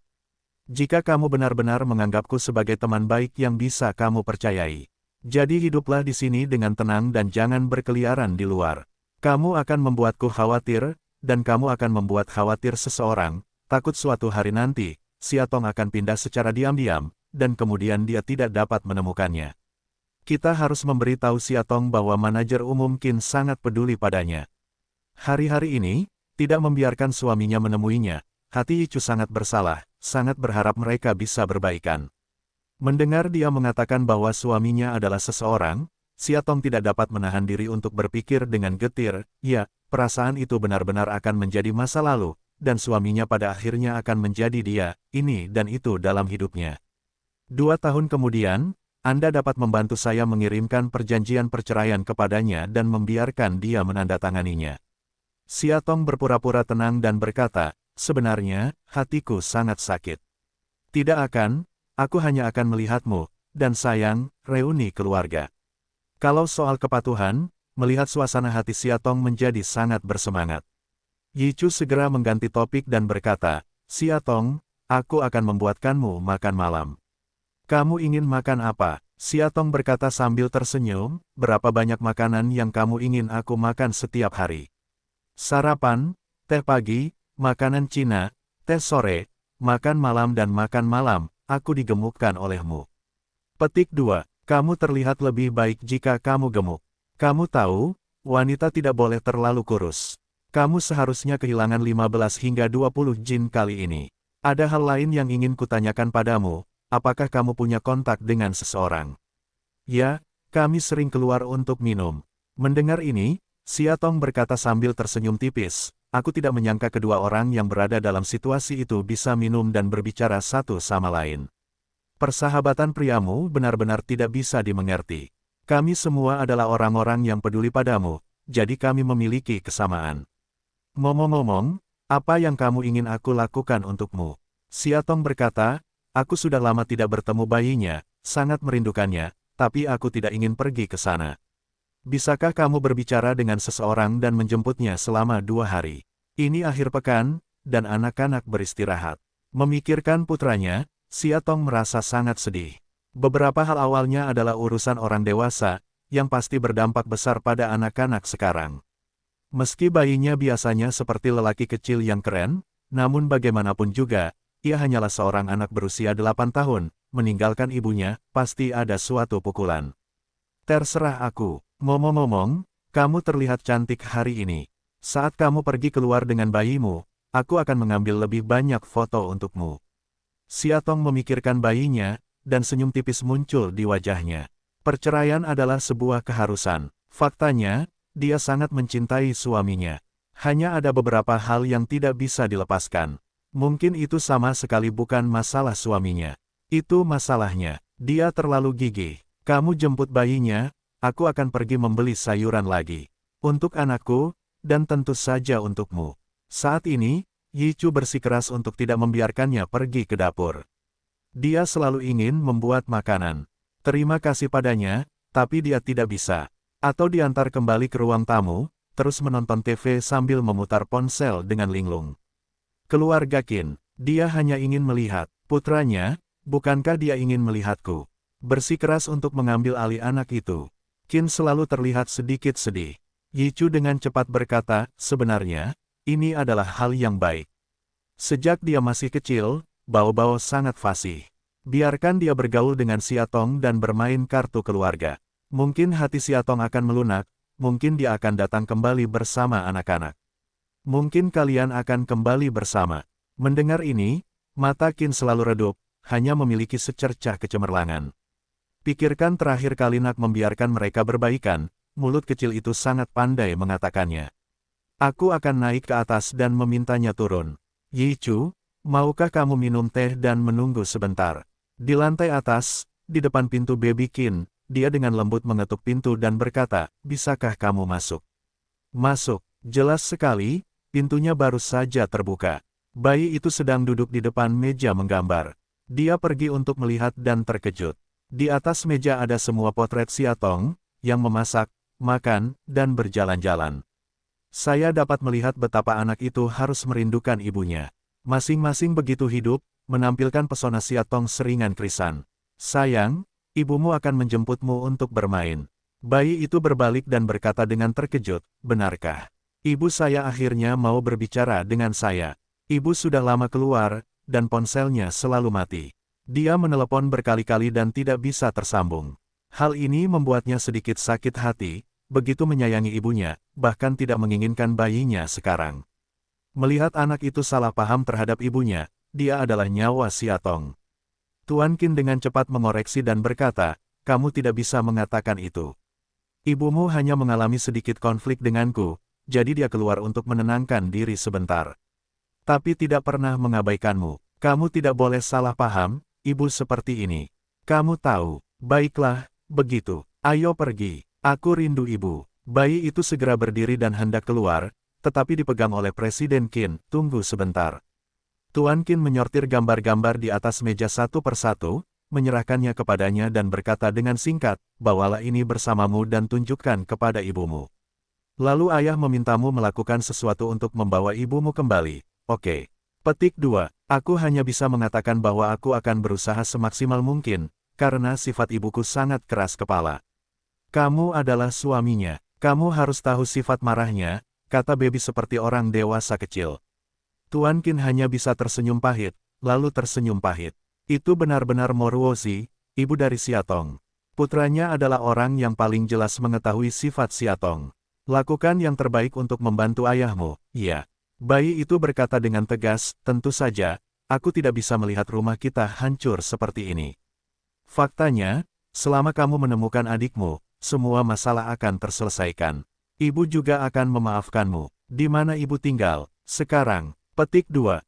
Jika kamu benar-benar menganggapku sebagai teman baik yang bisa kamu percayai, jadi hiduplah di sini dengan tenang dan jangan berkeliaran di luar. Kamu akan membuatku khawatir, dan kamu akan membuat khawatir seseorang, takut suatu hari nanti, Xia Tong akan pindah secara diam-diam, dan kemudian dia tidak dapat menemukannya. Kita harus memberitahu Xia Tong bahwa manajer umum Qin sangat peduli padanya. Hari-hari ini, tidak membiarkan suaminya menemuinya, hati Yi Chu sangat bersalah, sangat berharap mereka bisa berbaikan. Mendengar dia mengatakan bahwa suaminya adalah seseorang, Xia Tong tidak dapat menahan diri untuk berpikir dengan getir, ya, perasaan itu benar-benar akan menjadi masa lalu, dan suaminya pada akhirnya akan menjadi dia, ini dan itu dalam hidupnya. 2 tahun kemudian, Anda dapat membantu saya mengirimkan perjanjian perceraian kepadanya dan membiarkan dia menandatanganinya. Xia Tong berpura-pura tenang dan berkata, sebenarnya, hatiku sangat sakit. Tidak akan, aku hanya akan melihatmu, dan sayang, reuni keluarga. Kalau soal kepatuhan, melihat suasana hati Xia Tong menjadi sangat bersemangat. Yi Chu segera mengganti topik dan berkata, Xia Tong, aku akan membuatkanmu makan malam. Kamu ingin makan apa? Xia Tong berkata sambil tersenyum, berapa banyak makanan yang kamu ingin aku makan setiap hari? Sarapan, teh pagi, makanan Cina, teh sore, makan malam dan makan malam, aku digemukkan olehmu. Petik 2. Kamu terlihat lebih baik jika kamu gemuk. Kamu tahu, wanita tidak boleh terlalu kurus. Kamu seharusnya kehilangan 15 hingga 20 jin kali ini. Ada hal lain yang ingin kutanyakan padamu, apakah kamu punya kontak dengan seseorang? Ya, kami sering keluar untuk minum. Mendengar ini, Xia Tong berkata sambil tersenyum tipis, aku tidak menyangka kedua orang yang berada dalam situasi itu bisa minum dan berbicara satu sama lain. Persahabatan priamu benar-benar tidak bisa dimengerti. Kami semua adalah orang-orang yang peduli padamu, jadi kami memiliki kesamaan. Ngomong-ngomong, apa yang kamu ingin aku lakukan untukmu? Xia Tong berkata, aku sudah lama tidak bertemu bayinya, sangat merindukannya, tapi aku tidak ingin pergi ke sana. Bisakah kamu berbicara dengan seseorang dan menjemputnya selama 2 hari? Ini akhir pekan, dan anak-anak beristirahat. Memikirkan putranya, Xia Tong merasa sangat sedih. Beberapa hal awalnya adalah urusan orang dewasa, yang pasti berdampak besar pada anak-anak sekarang. Meski bayinya biasanya seperti lelaki kecil yang keren, namun bagaimanapun juga, ia hanyalah seorang anak berusia 8 tahun, meninggalkan ibunya, pasti ada suatu pukulan. Terserah aku. Ngomong-ngomong, kamu terlihat cantik hari ini. Saat kamu pergi keluar dengan bayimu, aku akan mengambil lebih banyak foto untukmu. Xia Tong memikirkan bayinya, dan senyum tipis muncul di wajahnya. Perceraian adalah sebuah keharusan. Faktanya, dia sangat mencintai suaminya. Hanya ada beberapa hal yang tidak bisa dilepaskan. Mungkin itu sama sekali bukan masalah suaminya. Itu masalahnya. Dia terlalu gigih. Kamu jemput bayinya, aku akan pergi membeli sayuran lagi. Untuk anakku, dan tentu saja untukmu. Saat ini, Yi Chu bersikeras untuk tidak membiarkannya pergi ke dapur. Dia selalu ingin membuat makanan. Terima kasih padanya, tapi dia tidak bisa. Atau diantar kembali ke ruang tamu, terus menonton TV sambil memutar ponsel dengan linglung. Keluarga Qin, dia hanya ingin melihat putranya, bukankah dia ingin melihatku? Bersikeras untuk mengambil alih anak itu. Qin selalu terlihat sedikit sedih. Yi Chu dengan cepat berkata, sebenarnya, ini adalah hal yang baik. Sejak dia masih kecil, Bao-Bao sangat fasih. Biarkan dia bergaul dengan Xia Tong dan bermain kartu keluarga. Mungkin hati Xia Tong akan melunak, mungkin dia akan datang kembali bersama anak-anak. Mungkin kalian akan kembali bersama. Mendengar ini, mata Qin selalu redup, hanya memiliki secercah kecemerlangan. Pikirkan terakhir kali Nak membiarkan mereka berbaikan, mulut kecil itu sangat pandai mengatakannya. Aku akan naik ke atas dan memintanya turun. Yi Chu, maukah kamu minum teh dan menunggu sebentar? Di lantai atas, di depan pintu Baby Qin, dia dengan lembut mengetuk pintu dan berkata, bisakah kamu masuk? Masuk, jelas sekali, pintunya baru saja terbuka. Bayi itu sedang duduk di depan meja menggambar. Dia pergi untuk melihat dan terkejut. Di atas meja ada semua potret Siatong, yang memasak, makan, dan berjalan-jalan. Saya dapat melihat betapa anak itu harus merindukan ibunya. Masing-masing begitu hidup, menampilkan pesona Siatong seringan krisan. Sayang, ibumu akan menjemputmu untuk bermain. Bayi itu berbalik dan berkata dengan terkejut, benarkah? Ibu saya akhirnya mau berbicara dengan saya. Ibu sudah lama keluar, dan ponselnya selalu mati. Dia menelepon berkali-kali dan tidak bisa tersambung. Hal ini membuatnya sedikit sakit hati, begitu menyayangi ibunya, bahkan tidak menginginkan bayinya sekarang. Melihat anak itu salah paham terhadap ibunya, dia adalah nyawa Siatong. Tuan Qin dengan cepat mengoreksi dan berkata, kamu tidak bisa mengatakan itu. Ibumu hanya mengalami sedikit konflik denganku, jadi dia keluar untuk menenangkan diri sebentar. Tapi tidak pernah mengabaikanmu. Kamu tidak boleh salah paham, ibu seperti ini. Kamu tahu, baiklah, begitu. Ayo pergi, aku rindu ibu. Bayi itu segera berdiri dan hendak keluar, tetapi dipegang oleh Presiden Qin. Tunggu sebentar. Tuan Qin menyortir gambar-gambar di atas meja satu persatu, menyerahkannya kepadanya dan berkata dengan singkat, bawalah ini bersamamu dan tunjukkan kepada ibumu. Lalu ayah memintamu melakukan sesuatu untuk membawa ibumu kembali. Oke. Petik 2. Aku hanya bisa mengatakan bahwa aku akan berusaha semaksimal mungkin, karena sifat ibuku sangat keras kepala. Kamu adalah suaminya. Kamu harus tahu sifat marahnya, kata Baby seperti orang dewasa kecil. Tuan Qin hanya bisa tersenyum pahit, lalu tersenyum pahit. Itu benar-benar Moruozi, ibu dari Siatong. Putranya adalah orang yang paling jelas mengetahui sifat Siatong. Lakukan yang terbaik untuk membantu ayahmu, ya. Bayi itu berkata dengan tegas, tentu saja, aku tidak bisa melihat rumah kita hancur seperti ini. Faktanya, selama kamu menemukan adikmu, semua masalah akan terselesaikan. Ibu juga akan memaafkanmu. Di mana ibu tinggal, sekarang? Petik 2.